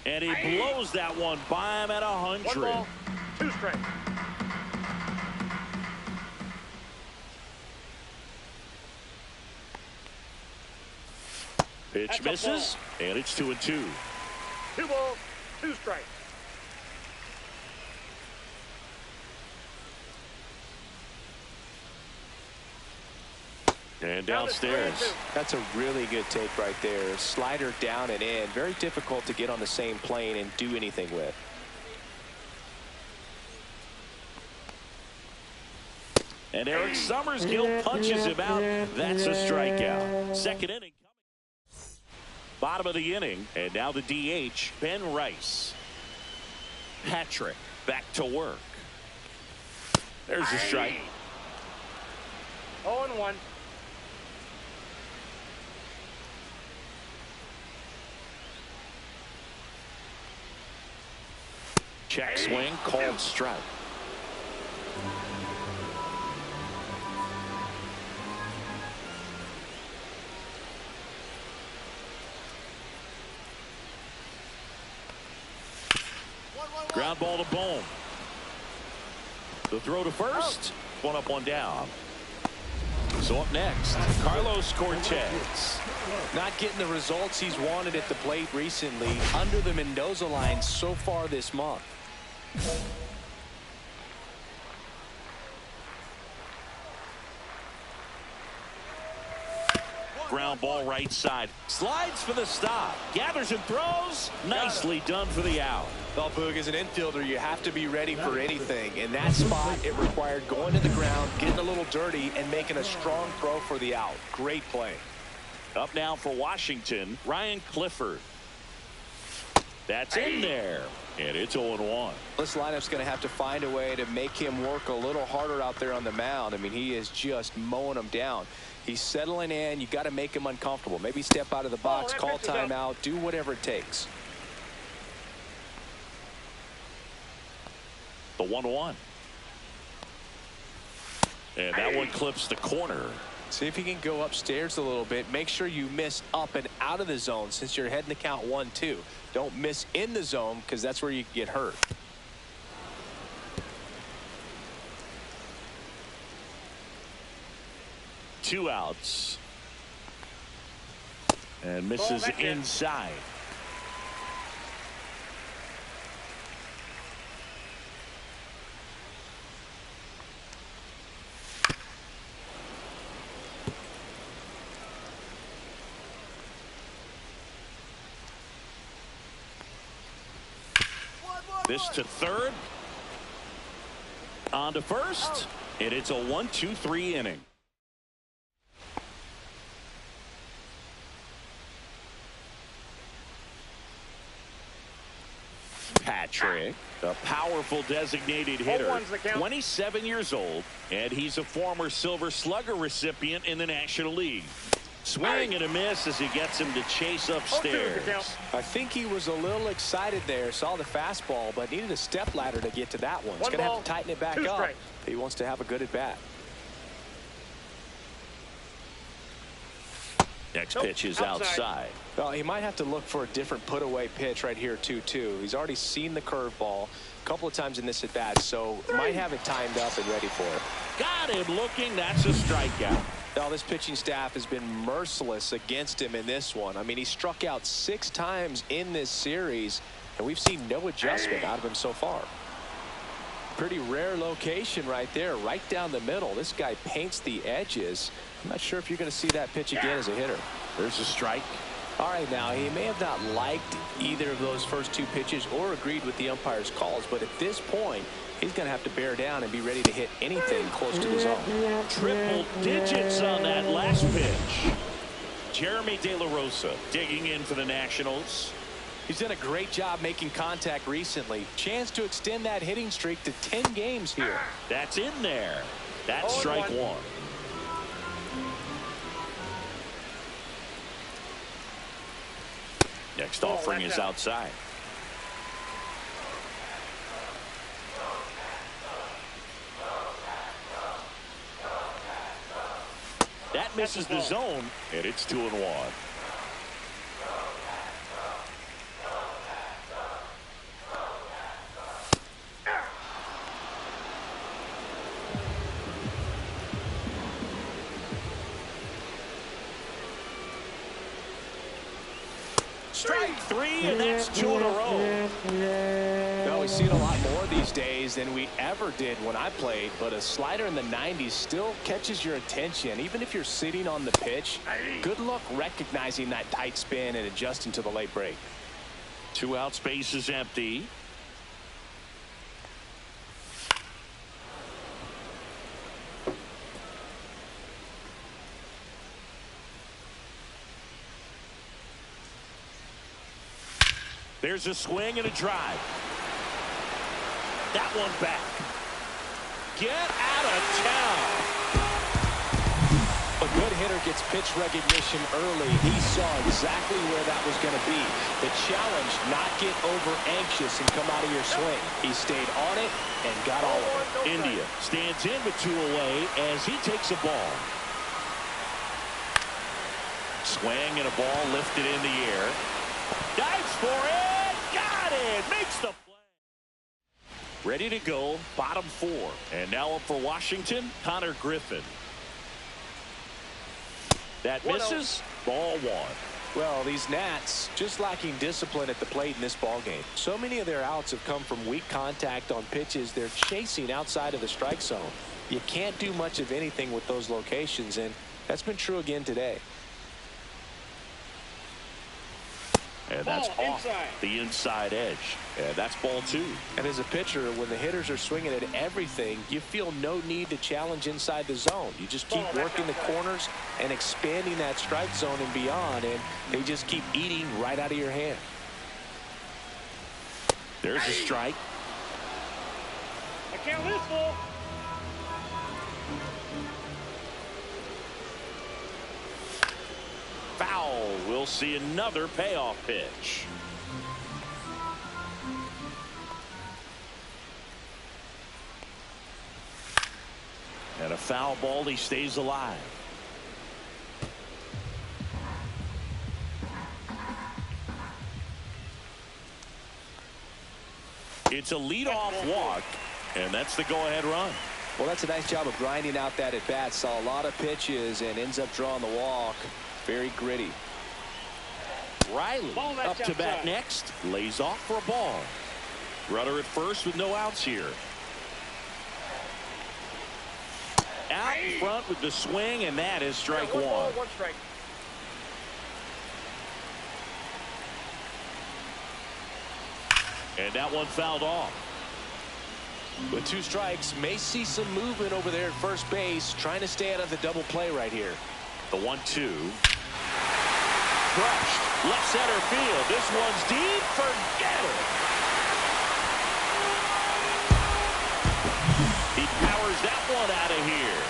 And he blows that one by him at 100. 1 ball, 2 strikes. Pitch misses, and it's 2-2. 2 balls, 2 strikes. And downstairs. That's a really good take right there. Slider down and in. Very difficult to get on the same plane and do anything with. And Eric Summersgill punches him out. That's a strikeout. Second inning. Bottom of the inning. And now the DH, Ben Rice. Patrick back to work. There's a strike. 0-1. Check swing, called strike. Ground ball to Bohm. The throw to first. 1 up, 1 down. So up next, Carlos Cortez. Not getting the results he's wanted at the plate recently under the Mendoza line so far this month. Ground ball right side. Slides for the stop. Gathers and throws. Nicely done for the out. Well, Boog, as an infielder, you have to be ready for anything. In that spot, it required going to the ground, getting a little dirty, and making a strong throw for the out. Great play. Up now for Washington, Ryan Clifford. That's in there. And it's 0-1. This lineup's going to have to find a way to make him work a little harder out there on the mound. I mean, he is just mowing them down. He's settling in. You got to make him uncomfortable. Maybe step out of the box, call timeout, do whatever it takes. The 1-1. And that one clips the corner. See if you can go upstairs a little bit. Make sure you miss up and out of the zone since you're heading to count 1-2. Don't miss in the zone because that's where you get hurt. Two outs. And misses inside. This to third. On to first. And it's a 1-2-3 inning. Patrick, a powerful designated hitter, 27 years old, and he's a former Silver Slugger recipient in the National League. Swing and a miss as he gets him to chase upstairs. I think he was a little excited there, saw the fastball, but needed a step ladder to get to that one. He's going to have to tighten it back up. He wants to have a good at bat. Next pitch is outside. Well, he might have to look for a different put away pitch right here 2-2. He's already seen the curveball a couple of times in this at bat, so might have it timed up and ready for it. Got him looking. That's a strikeout. Now, this pitching staff has been merciless against him in this one. I mean, he struck out 6 times in this series, and we've seen no adjustment out of him so far. Pretty rare location right there, right down the middle. This guy paints the edges. I'm not sure if you're going to see that pitch again as a hitter. There's a strike. All right, now, he may have not liked either of those first 2 pitches or agreed with the umpire's calls, but at this point, he's going to have to bear down and be ready to hit anything close to the zone. Triple digits on that last pitch. Jeremy De La Rosa digging in for the Nationals. He's done a great job making contact recently. Chance to extend that hitting streak to 10 games here. That's in there. That's strike 1. Next offering is outside. That misses the zone, and it's 2-1. Strike 3, and that's 2 in a row. Well, we see it a lot more these days than we ever did when I played, but a slider in the 90s still catches your attention. Even if you're sitting on the pitch, good luck recognizing that tight spin and adjusting to the late break. 2 out, space is empty. There's a swing and a drive. That one back. Get out of town. A good hitter gets pitch recognition early. He saw exactly where that was going to be. The challenge, not get over anxious and come out of your swing. He stayed on it and got all of it. India stands in with 2 away as he takes a ball. Swing and a ball lifted in the air. Dives for it. Got it. Makes the play. Ready to go. Bottom 4. And now up for Washington, Connor Griffin. That misses. Ball 1. Well, these Nats just lacking discipline at the plate in this ballgame. So many of their outs have come from weak contact on pitches they're chasing outside of the strike zone. You can't do much of anything with those locations, and that's been true again today. And that's off the inside edge. And that's ball 2. And as a pitcher, when the hitters are swinging at everything, you feel no need to challenge inside the zone. You just keep working the corners and expanding that strike zone and beyond, and they just keep eating right out of your hand. There's a strike. I count this full. Foul. We'll see another payoff pitch. And a foul ball. He stays alive. It's a leadoff walk, and that's the go-ahead run. Well, that's a nice job of grinding out that at bat. Saw a lot of pitches and ends up drawing the walk. Very gritty. Riley up to bat next. Lays off for a ball. Runner at first with no outs here. Out in front with the swing, and that is strike one. Ball, one strike. And that one fouled off. With 2 strikes, may see some movement over there at first base, trying to stay out of the double play right here. The 1-2. Crushed. Left center field. This one's deep. Forget it. He powers that one out of here.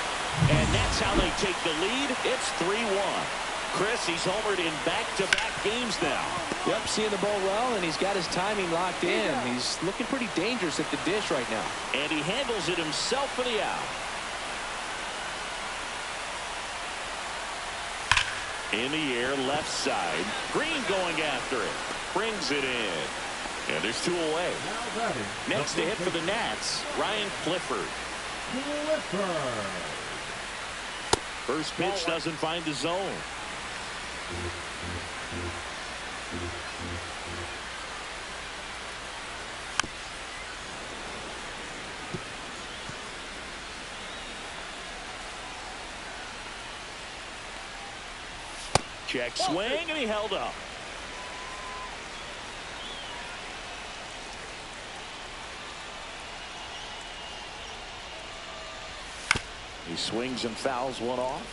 And that's how they take the lead. It's 3-1. Chris, he's homered in back-to-back games now. Yep, seeing the ball well, and he's got his timing locked in. He's looking pretty dangerous at the dish right now. And he handles it himself for the out. In the air, left side. Green going after it. Brings it in. And there's 2 away. Next to hit for the Nats, Ryan Clifford. First pitch doesn't find the zone. Check swing, and he held up. He swings and fouls one off.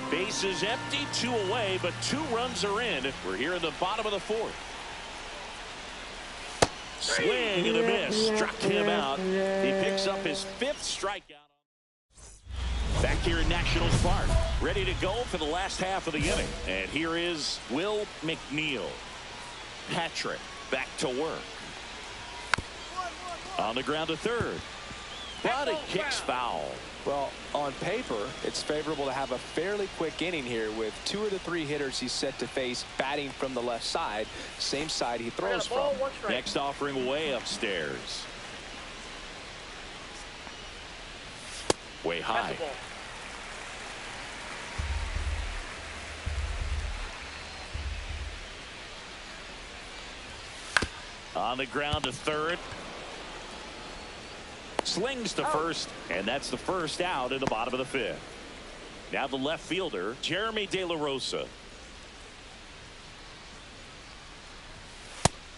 Base is empty, 2 away, but 2 runs are in. We're here in the bottom of the 4th. Swing and a miss. Struck him out. He picks up his 5th strikeout. Back here in Nationals Park, ready to go for the last half of the inning. And here is Will McNeil. Patrick back to work. On the ground to third. But it kicks foul. Well, on paper, it's favorable to have a fairly quick inning here with 2 of the 3 hitters he's set to face batting from the left side, same side he throws from. Next offering way upstairs. Way high. On the ground to third. Slings to first, and that's the first out in the bottom of the 5th. Now the left fielder, Jeremy De La Rosa.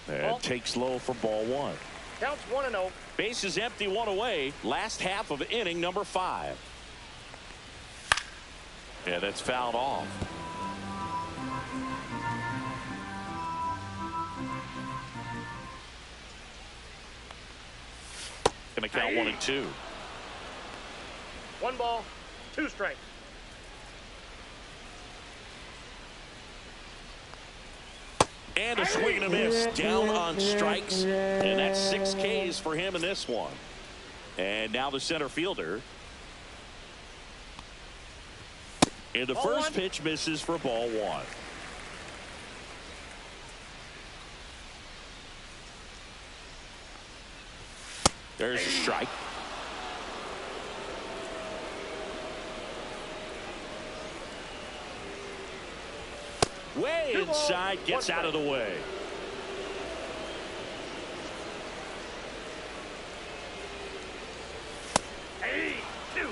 And takes low for ball 1. Counts 1-0. Base is empty, 1 away. Last half of inning number 5. And that's fouled off. Going to count 1 and 2. 1 ball, 2 strikes. And a swing and a miss. Down on strikes. And that's 6 Ks for him in this one. And now the center fielder. And the first pitch misses for ball 1. There's a strike. Way inside, gets out of the way. Hey, 2.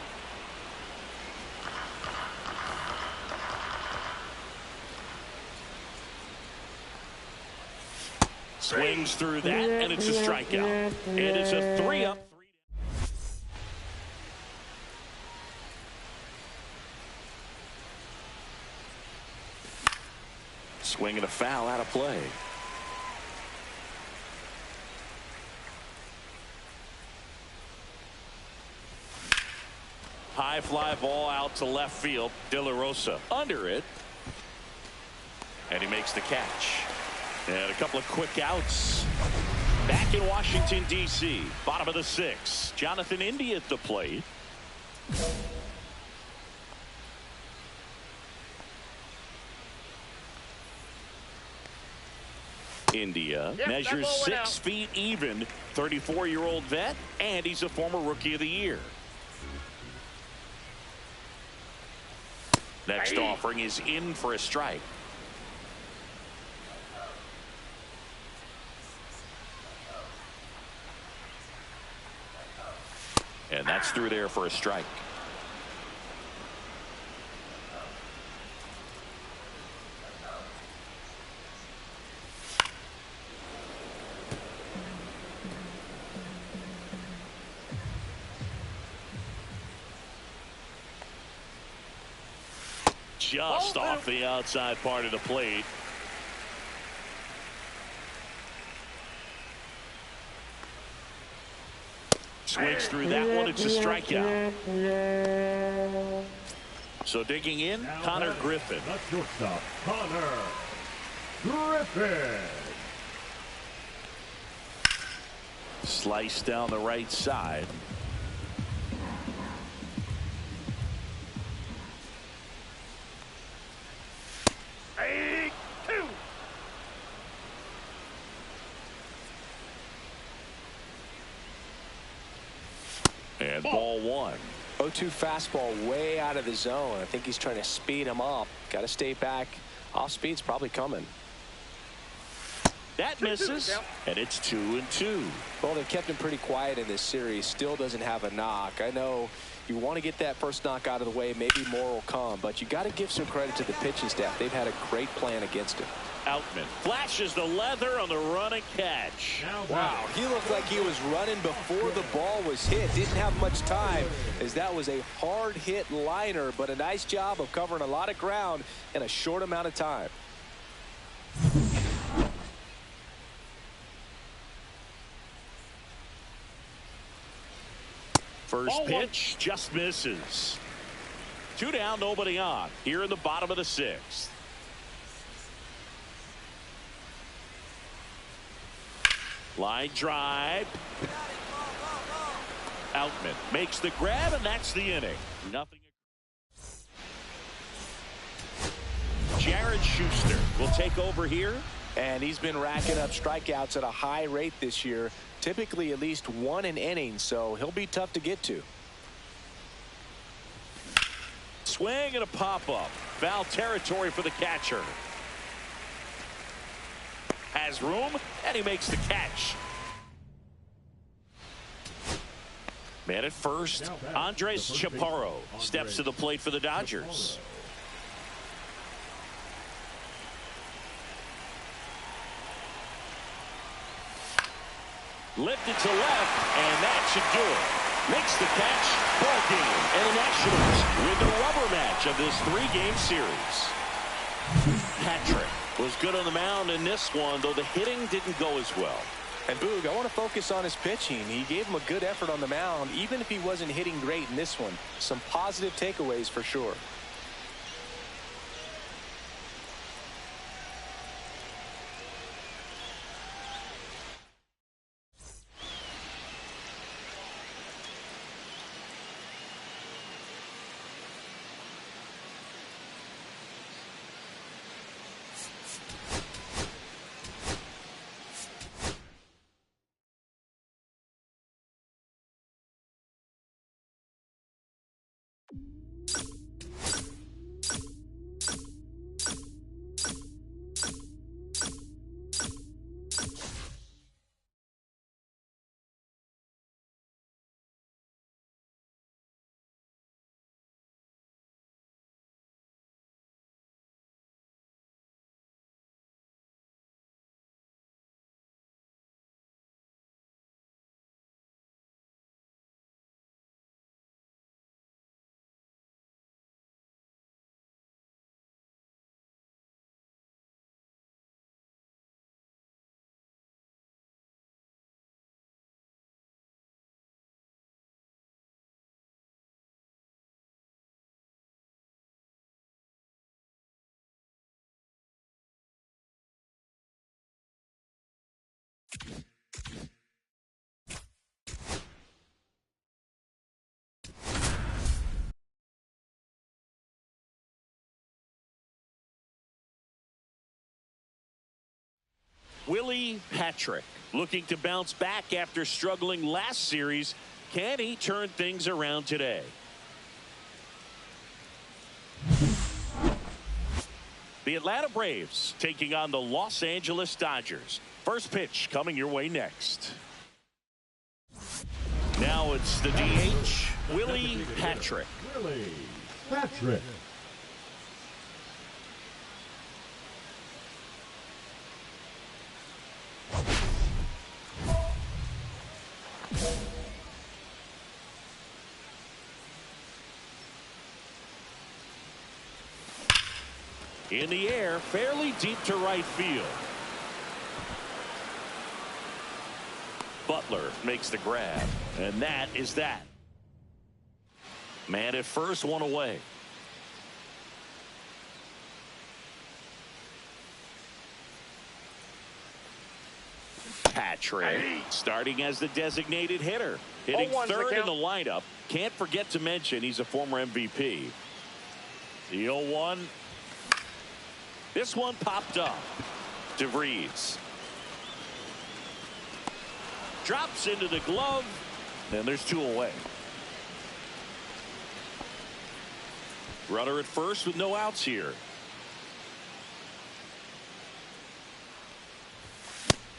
Swings through that, and it's a strikeout. And it's a 3-up. Swing and a foul out of play. High fly ball out to left field. De La Rosa under it. And he makes the catch. And a couple of quick outs. Back in Washington, D.C. Bottom of the 6th. Jonathan India at the plate. India measures 6 feet even. 34-year-old vet. And he's a former Rookie of the Year. Next offering is in for a strike. And that's through there for a strike. Just off the outside part of the plate. Swings through that one. It's a strikeout. So digging in, now Connor Griffin. The shortstop, Connor Griffin. Slice down the right side. And ball 1. 0-2 fastball way out of the zone. I think he's trying to speed him up. Got to stay back. Off speed's probably coming. That misses, and it's 2-2. Well, they've kept him pretty quiet in this series. Still doesn't have a knock. I know you want to get that first knock out of the way. Maybe more will come, but you got to give some credit to the pitching staff. They've had a great plan against him. Outman flashes the leather on the run and catch. Wow, he looked like he was running before the ball was hit. Didn't have much time, as that was a hard hit liner, but a nice job of covering a lot of ground in a short amount of time. First pitch just misses. 2 down, nobody on. Here in the bottom of the 6th. Line drive. Outman makes the grab, and that's the inning. Nothing. Jared Schuster will take over here. And he's been racking up strikeouts at a high rate this year. Typically at least 1 an inning, so he'll be tough to get to. Swing and a pop-up. Foul territory for the catcher. Has room, and he makes the catch. Man at first, Andres Chaparro steps to the plate for the Dodgers. Lifted to left, and that should do it. Makes the catch, ball game, and the Nationals win the rubber match of this 3-game series. Patrick was good on the mound in this one, though the hitting didn't go as well. And Boog, I want to focus on his pitching. He gave him a good effort on the mound, even if he wasn't hitting great in this one. Some positive takeaways for sure. Willie Patrick looking to bounce back after struggling last series. Can he turn things around today? The Atlanta Braves taking on the Los Angeles Dodgers. First pitch coming your way next. Now it's the DH, Willie Patrick. Willie Patrick. In the air, fairly deep to right field. Butler makes the grab, and that is that. Man at first, one away. Patrick starting as the designated hitter, hitting third in the lineup. Can't forget to mention he's a former MVP. The 0-1. This one popped up. DeVries drops into the glove, and there's two away. Runner at first with no outs here.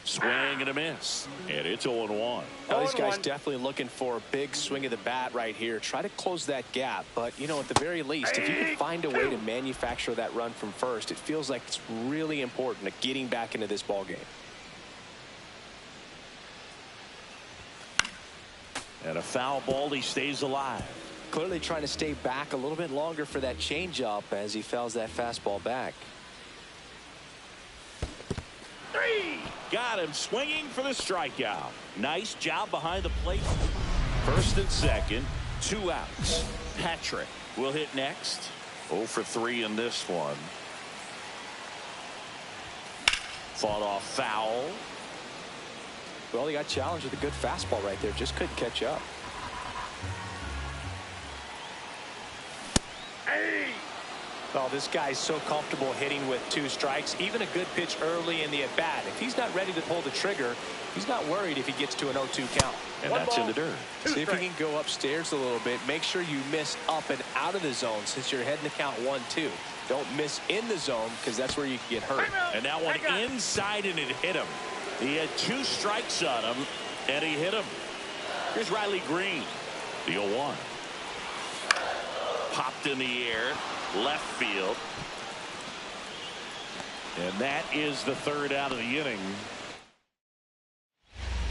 Swing and a miss, and it's 0-1. Now, these guys definitely looking for a big swing of the bat right here. Try to close that gap, but you know, at the very least, if you can find a way to manufacture that run from first, it feels like it's really important at getting back into this ball game. And a foul ball, he stays alive. Clearly trying to stay back a little bit longer for that changeup as he fouls that fastball back. Got him swinging for the strikeout. Nice job behind the plate. First and second, two outs. Patrick will hit next. 0 for 3 in this one. Fought off foul. Well, he got challenged with a good fastball right there. Just couldn't catch up. Oh, this guy's so comfortable hitting with 2 strikes. Even a good pitch early in the at-bat. If he's not ready to pull the trigger, he's not worried if he gets to an 0-2 count. And that's in the dirt. See if he can go upstairs a little bit. Make sure you miss up and out of the zone since you're heading to count 1-2. Don't miss in the zone because that's where you can get hurt. And that one inside, and it hit him. He had 2 strikes on him, and he hit him. Here's Riley Green. The 0-1. Popped in the air. Left field. And that is the 3rd out of the inning.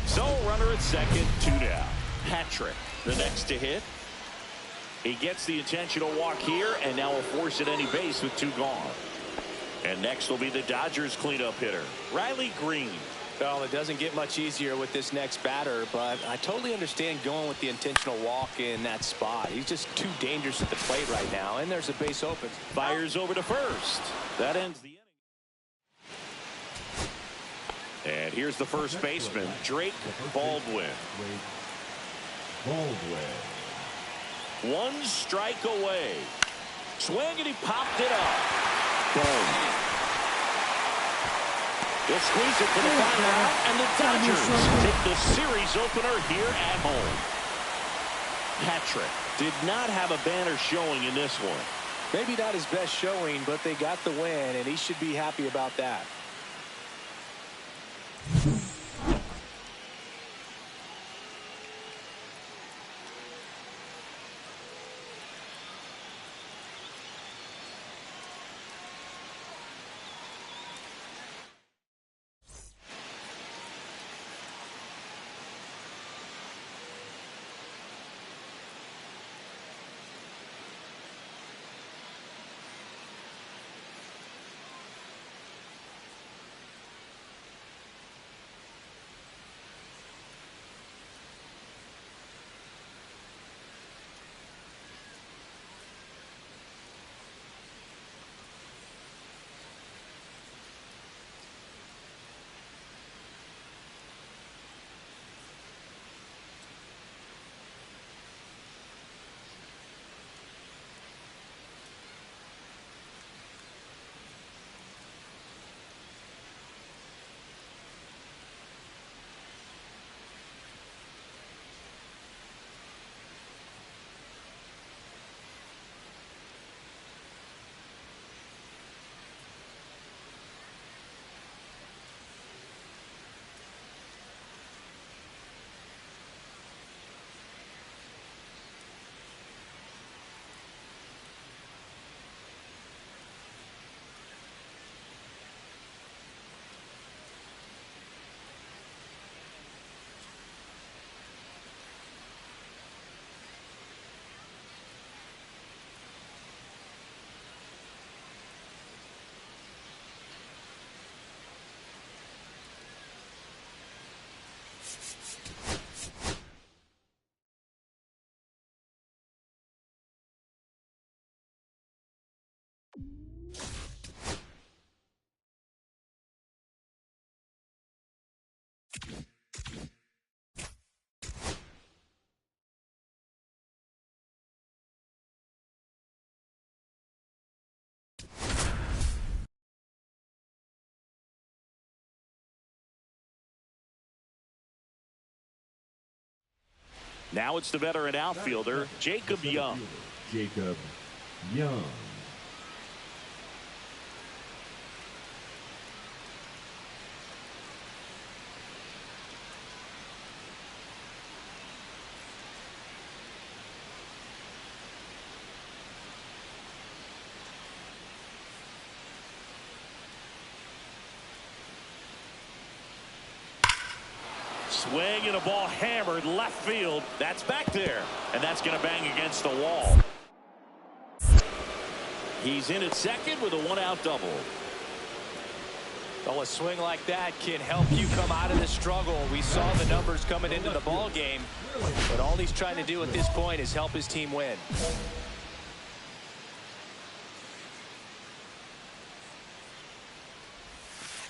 So runner at second, 2 down. Patrick the next to hit. He gets the intentional walk here and now will force at any base with 2 gone. And next will be the Dodgers cleanup hitter, Riley Green. Well, it doesn't get much easier with this next batter, but I totally understand going with the intentional walk in that spot. He's just too dangerous at the plate right now, and there's a base open. Fires over to first. That ends the inning. And here's the first baseman, Drake Baldwin. One strike away. Swing, and he popped it up. Boom. They'll squeeze it for the final out, and the Dodgers take the series opener here at home. Patrick did not have a banner showing in this one. Maybe not his best showing, but they got the win, and he should be happy about that. Now it's the veteran outfielder, Jacob Young. Jacob Young. Swing and a ball hammered left field. That's back there. And that's going to bang against the wall. He's in at second with a one-out double. Well, a swing like that can help you come out of the struggle. We saw the numbers coming into the ball game, but all he's trying to do at this point is help his team win.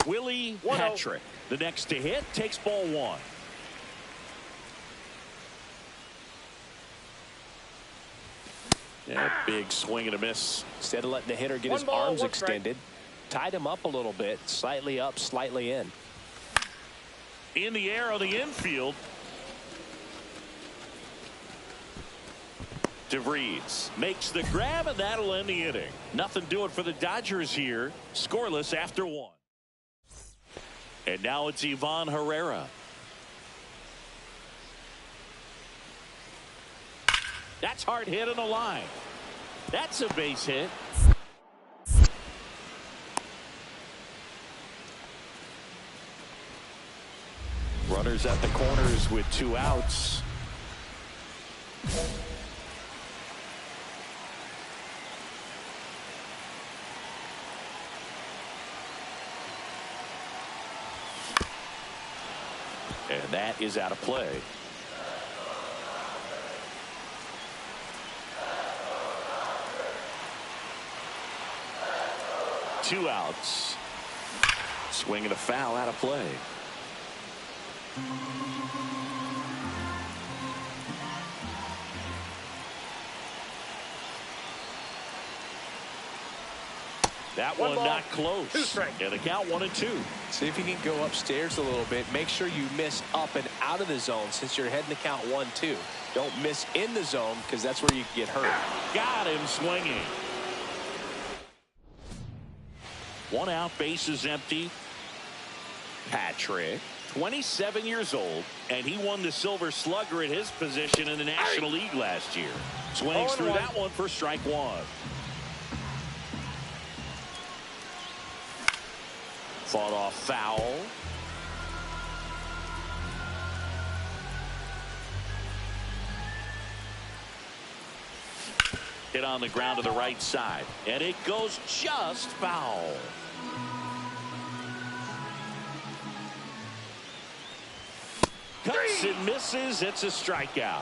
Willie Patrick, the next to hit, takes ball one. Yeah, big swing and a miss. Instead of letting the hitter get his arms extended, tied him up a little bit, slightly up, slightly in. In the air on the infield. DeVries makes the grab, and that'll end the inning. Nothing doing for the Dodgers here. Scoreless after one. And now it's Ivan Herrera. That's hard hit on the line. That's a base hit. Runners at the corners with 2 outs. And that is out of play. Two outs. Swing and a foul, out of play. That one not close. 2 strikes. Yeah, the count 1-2. See if you can go upstairs a little bit. Make sure you miss up and out of the zone since you're heading the count 1-2. Don't miss in the zone because that's where you can get hurt. Got him swinging. 1 out, base is empty. Patrick, 27 years old, and he won the Silver Slugger at his position in the National League last year. Swings through that one for strike 1. Fought off foul. Hit on the ground to the right side, and it goes just foul. Cuts and misses. It's a strikeout.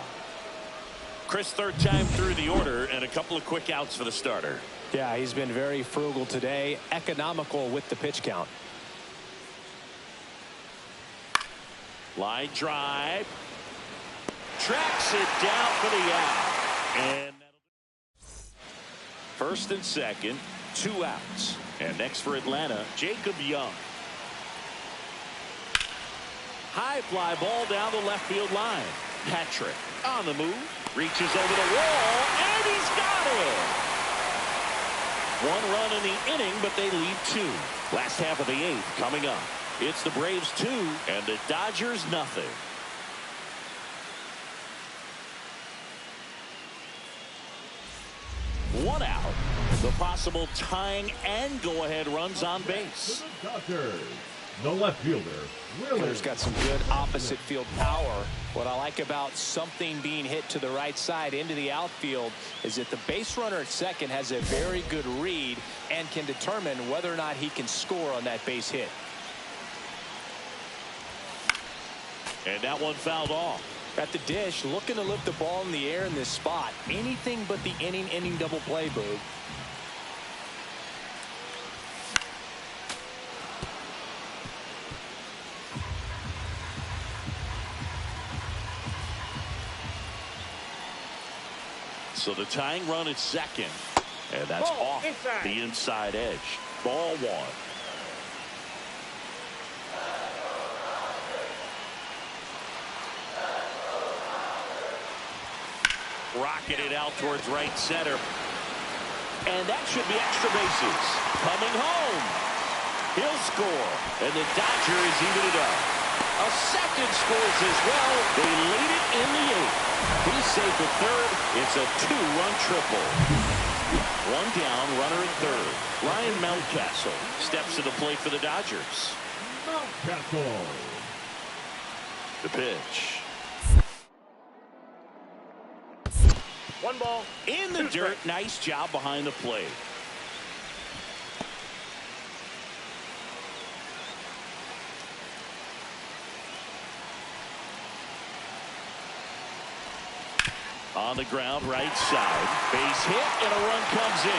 Chris, third time through the order, and a couple of quick outs for the starter. Yeah, he's been very frugal today, economical with the pitch count. Line drive. Tracks it down for the out. And first and second, 2 outs. And next for Atlanta, Jacob Young. High fly ball down the left field line. Patrick on the move. Reaches over the wall, and he's got it. 1 run in the inning, but they lead 2. Last half of the 8th coming up. It's the Braves 2 and the Dodgers nothing. One out. The possible tying and go-ahead runs on base. The Dodgers, the left fielder, Miller's got some good opposite field power. What I like about something being hit to the right side into the outfield is that the base runner at second has a very good read and can determine whether or not he can score on that base hit. And that one fouled off. At the dish, looking to lift the ball in the air in this spot. Anything but the inning double play, Boog. So the tying run at second. And that's Ball off inside. the inside edge. Ball one. Rocketed out towards right center. And that should be extra bases. Coming home. He'll score. And the Dodgers even it up. A second scores as well. They lead it in the eighth. He's safe at third. It's a two-run triple. One down, runner at third. Ryan Mountcastle steps to the plate for the Dodgers. Mountcastle. The pitch. One ball. In the dirt. Nice job behind the plate. On the ground, right side. Base hit, and a run comes in.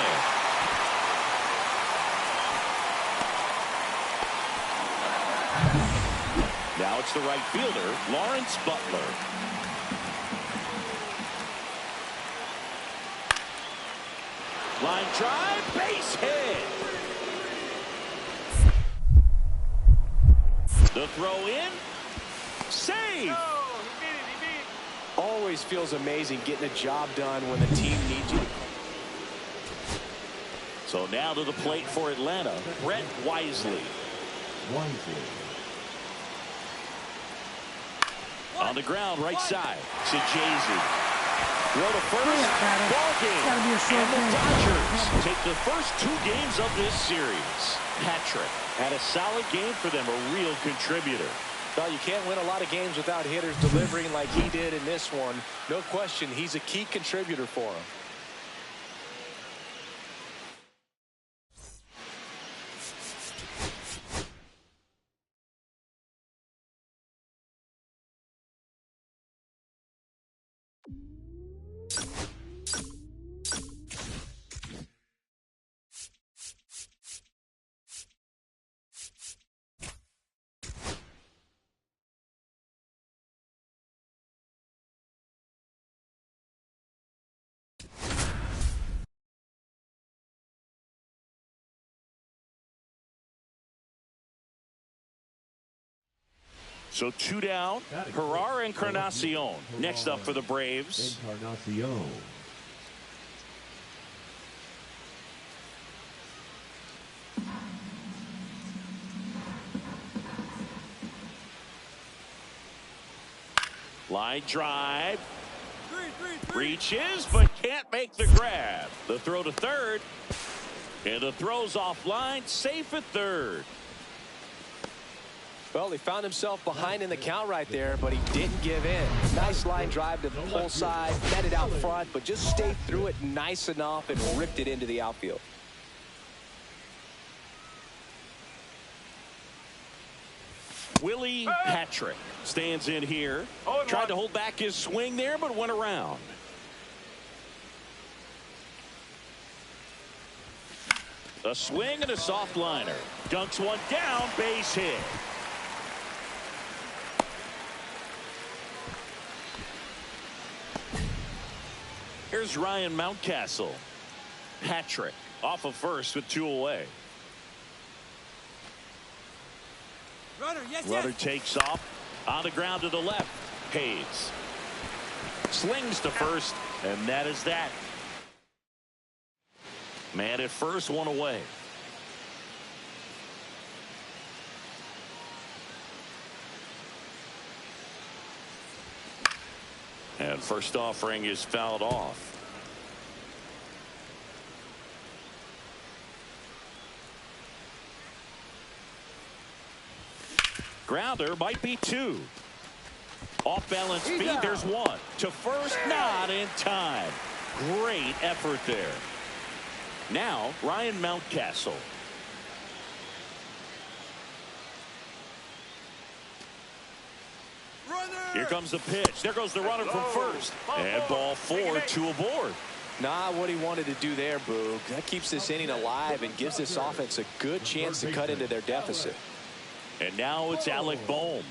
Now it's the right fielder, Lawrence Butler. Line drive, base hit. The throw in, save. Always feels amazing getting a job done when the team needs you. So now to the plate for Atlanta, Brett Wisely. On the ground, right side. Sajazi. Throw to first. Ball game. And the Dodgers take the first 2 games of this series. Patrick had a solid game for them, a real contributor. Well, you can't win a lot of games without hitters delivering like he did in this one. No question, he's a key contributor for him. So 2 down, Herrera Encarnacion. Next up for the Braves. Encarnacion. Line drive. Reaches, but can't make the grab. The throw to third. And the throw's offline, safe at third. Well, he found himself behind in the count right there, but he didn't give in. Nice line drive to the pull side, met it out front, but just stayed through it nice enough and ripped it into the outfield. Willie Patrick stands in here. Tried to hold back his swing there, but went around. A swing and a soft liner. Dunks one down, base hit. Here's Ryan Mountcastle. Patrick off of first with 2 away. Runner takes off on the ground to the left. Hayes slings to first, and that is that. Man at first, 1 away. And first offering is fouled off. Grounder might be 2. Off balance feed, there's 1. To first, not in time. Great effort there. Now, Ryan Mountcastle. Here comes the pitch. There goes the runner from first. And ball 4, 2 aboard. Not what he wanted to do there, Boog. That keeps this inning alive and gives this offense a good chance to cut into their deficit. And now it's Alec Bohm.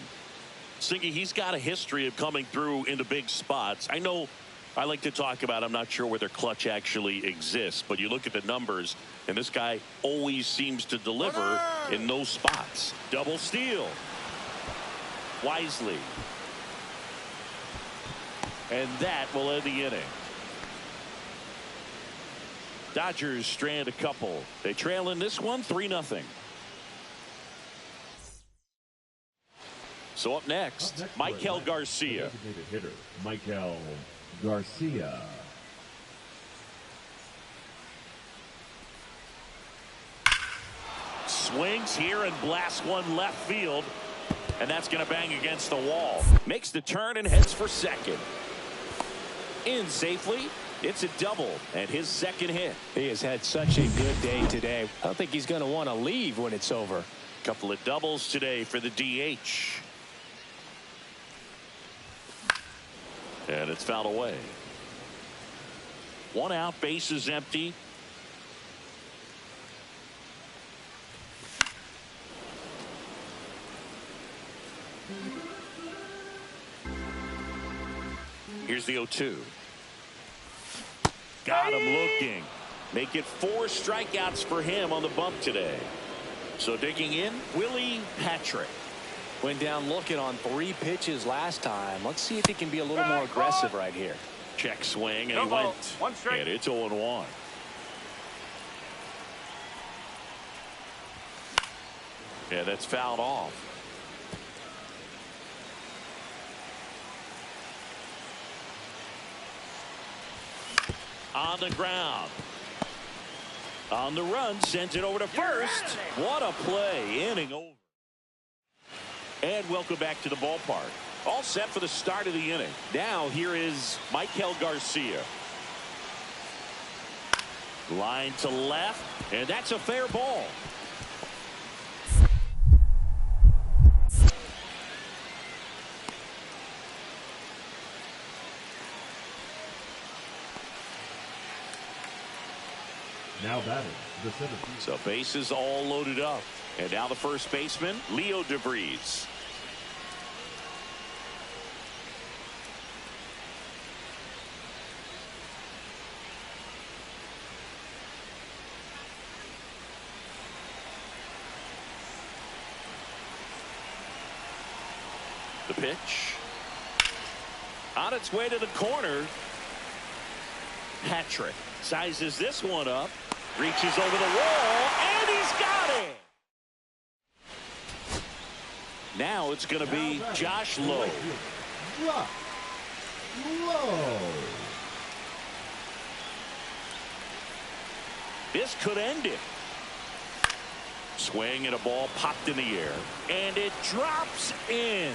Singy, he's got a history of coming through into big spots. I know I like to talk about, I'm not sure whether clutch actually exists, but you look at the numbers, and this guy always seems to deliver in those spots. Double steal. Wisely. And that will end the inning. Dodgers strand a couple. They trail in this one 3-0. So up next, Mlb Garcia. Designated hitter, Mlb Garcia. Swings here and blasts one left field. And that's going to bang against the wall. Makes the turn and heads for second. In safely. It's a double and his second hit. He has had such a good day today. I don't think he's going to want to leave when it's over. Couple of doubles today for the DH. And it's fouled away. 1 out, bases empty. Here's the 0-2. Got him looking. Make it 4 strikeouts for him on the bump today. So digging in, Willie Patrick. Went down looking on 3 pitches last time. Let's see if he can be a little more aggressive right here. Check swing, and No he ball. went. 1 strike. And it's 0-1. Yeah, that's fouled off. On the ground. On the run, sends it over to first. What a play. Inning over. And welcome back to the ballpark. All set for the start of the inning. Now here is Mlb Garcia. Line to left, and that's a fair ball. Now batting, the 17th. So bases all loaded up. And now the first baseman, Leo DeVries. The pitch. On its way to the corner. Patrick sizes this one up. Reaches over the wall, and he's got it. Now it's going to be Josh Lowe. This could end it. Swing and a ball popped in the air, and it drops in.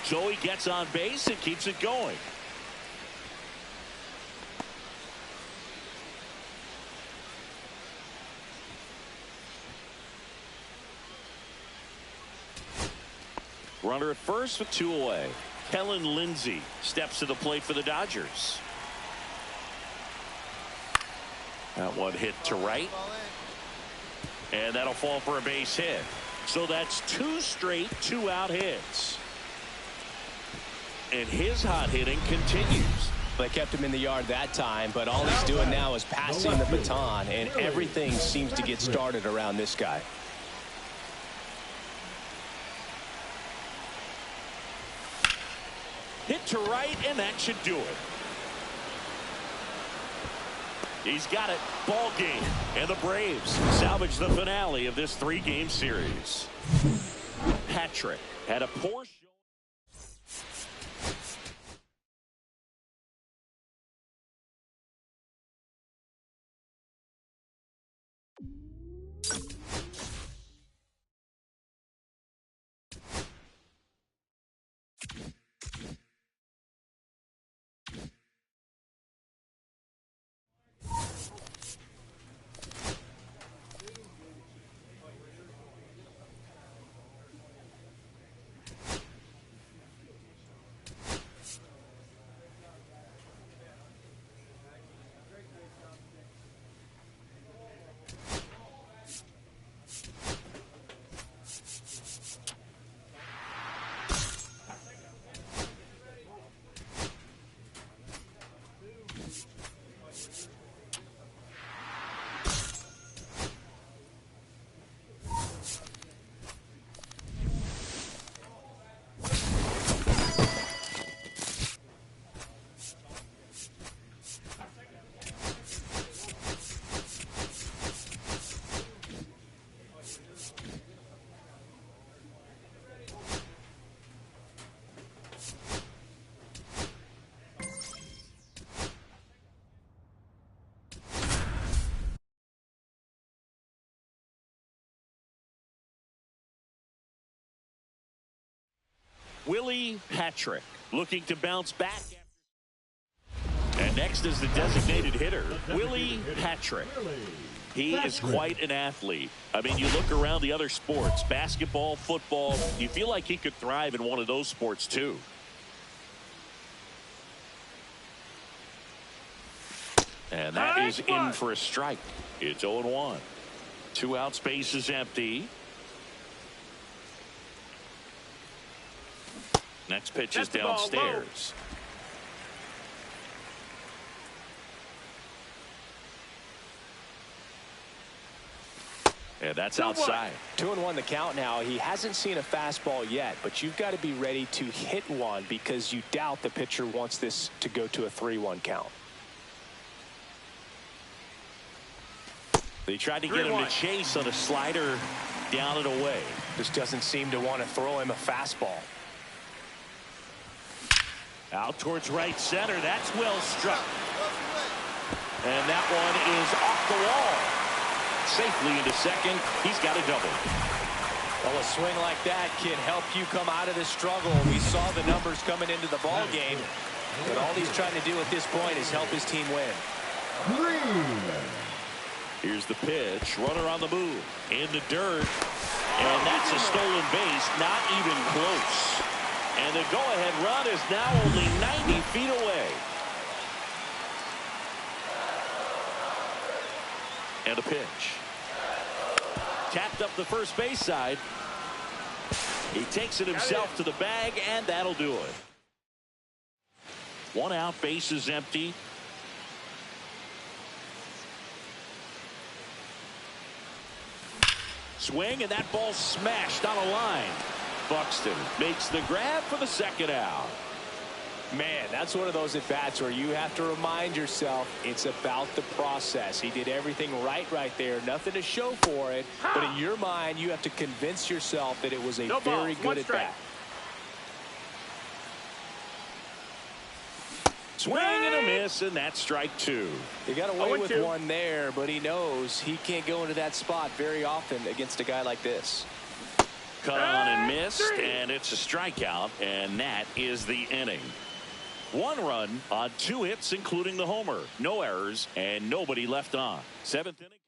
So he gets on base and keeps it going. Runner at first with 2 away. Kellen Lindsey steps to the plate for the Dodgers. That one hit to right. And that'll fall for a base hit. So that's 2 straight 2-out hits. And his hot hitting continues. They kept him in the yard that time, but all he's doing now is passing the baton, and everything seems to get started around this guy. Hit to right, and that should do it. He's got it. Ball game. And the Braves salvage the finale of this 3-game series. Patrick had a poor showing. Willie Patrick looking to bounce back. And next is the designated hitter, Willie Patrick. He is quite an athlete. I mean, you look around the other sports, basketball, football, you feel like he could thrive in one of those sports too. And that is in for a strike. It's 0-1. 2 outs, base is empty. Next pitch is downstairs. And that's outside. 2-1 the count now. He hasn't seen a fastball yet, but you've got to be ready to hit one because you doubt the pitcher wants this to go to a 3-1 count. They tried to get him to chase on a slider down and away. Just doesn't seem to want to throw him a fastball. Out towards right center. That's well struck. And that one is off the wall. Safely into second. He's got a double. Well, a swing like that can help you come out of this struggle. We saw the numbers coming into the ball game, but all he's trying to do at this point is help his team win. Here's the pitch. Runner on the move. In the dirt. And that's a stolen base. Not even close. And the go-ahead run is now only 90 feet away. And a pitch. Tapped up the first base side. He takes it himself to the bag, and that'll do it. 1 out, base is empty. Swing, and that ball smashed on a line. Buxton makes the grab for the second out. Man, that's one of those at-bats where you have to remind yourself it's about the process. He did everything right there. Nothing to show for it. But in your mind, you have to convince yourself that it was a very good at-bat. Swing and a miss, and that's strike 2. He got away with one there, but he knows he can't go into that spot very often against a guy like this. Cut on and missed, and it's a strikeout, and that is the inning. 1 run on 2 hits, including the homer. No errors, and nobody left on. 7th inning.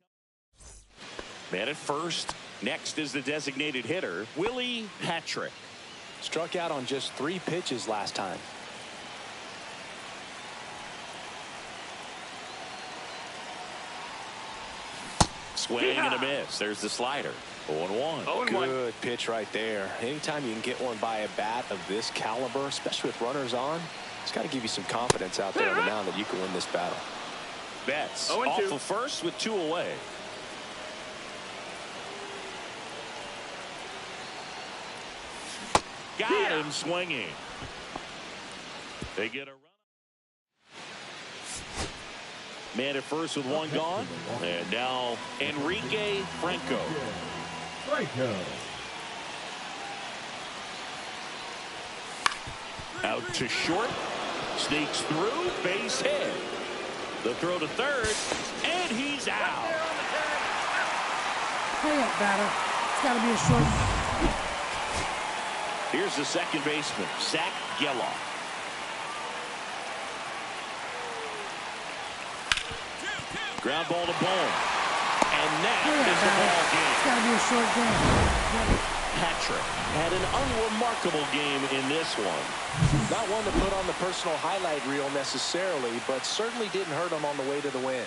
Man at first. Next is the designated hitter, Willie Patrick. Struck out on just 3 pitches last time. Swing and a miss. There's the slider. 0-1. Good pitch right there. Anytime you can get one by a bat of this caliber, especially with runners on, it's got to give you some confidence out there on the mound that you can win this battle. Betts off of first with 2 away. Got him swinging. They get a run. Man at first with 1 gone. And now Enrique Franco. Out to short. Sneaks through. Base hit. The throw to third. And he's out. Hurry up, batter. It's got to be a short. Here's the second baseman, Zach Geloff. Ground ball to Bone. And that is the ball game. It's got to be a short game. Patrick had an unremarkable game in this one. Not one to put on the personal highlight reel necessarily, but certainly didn't hurt him on the way to the win.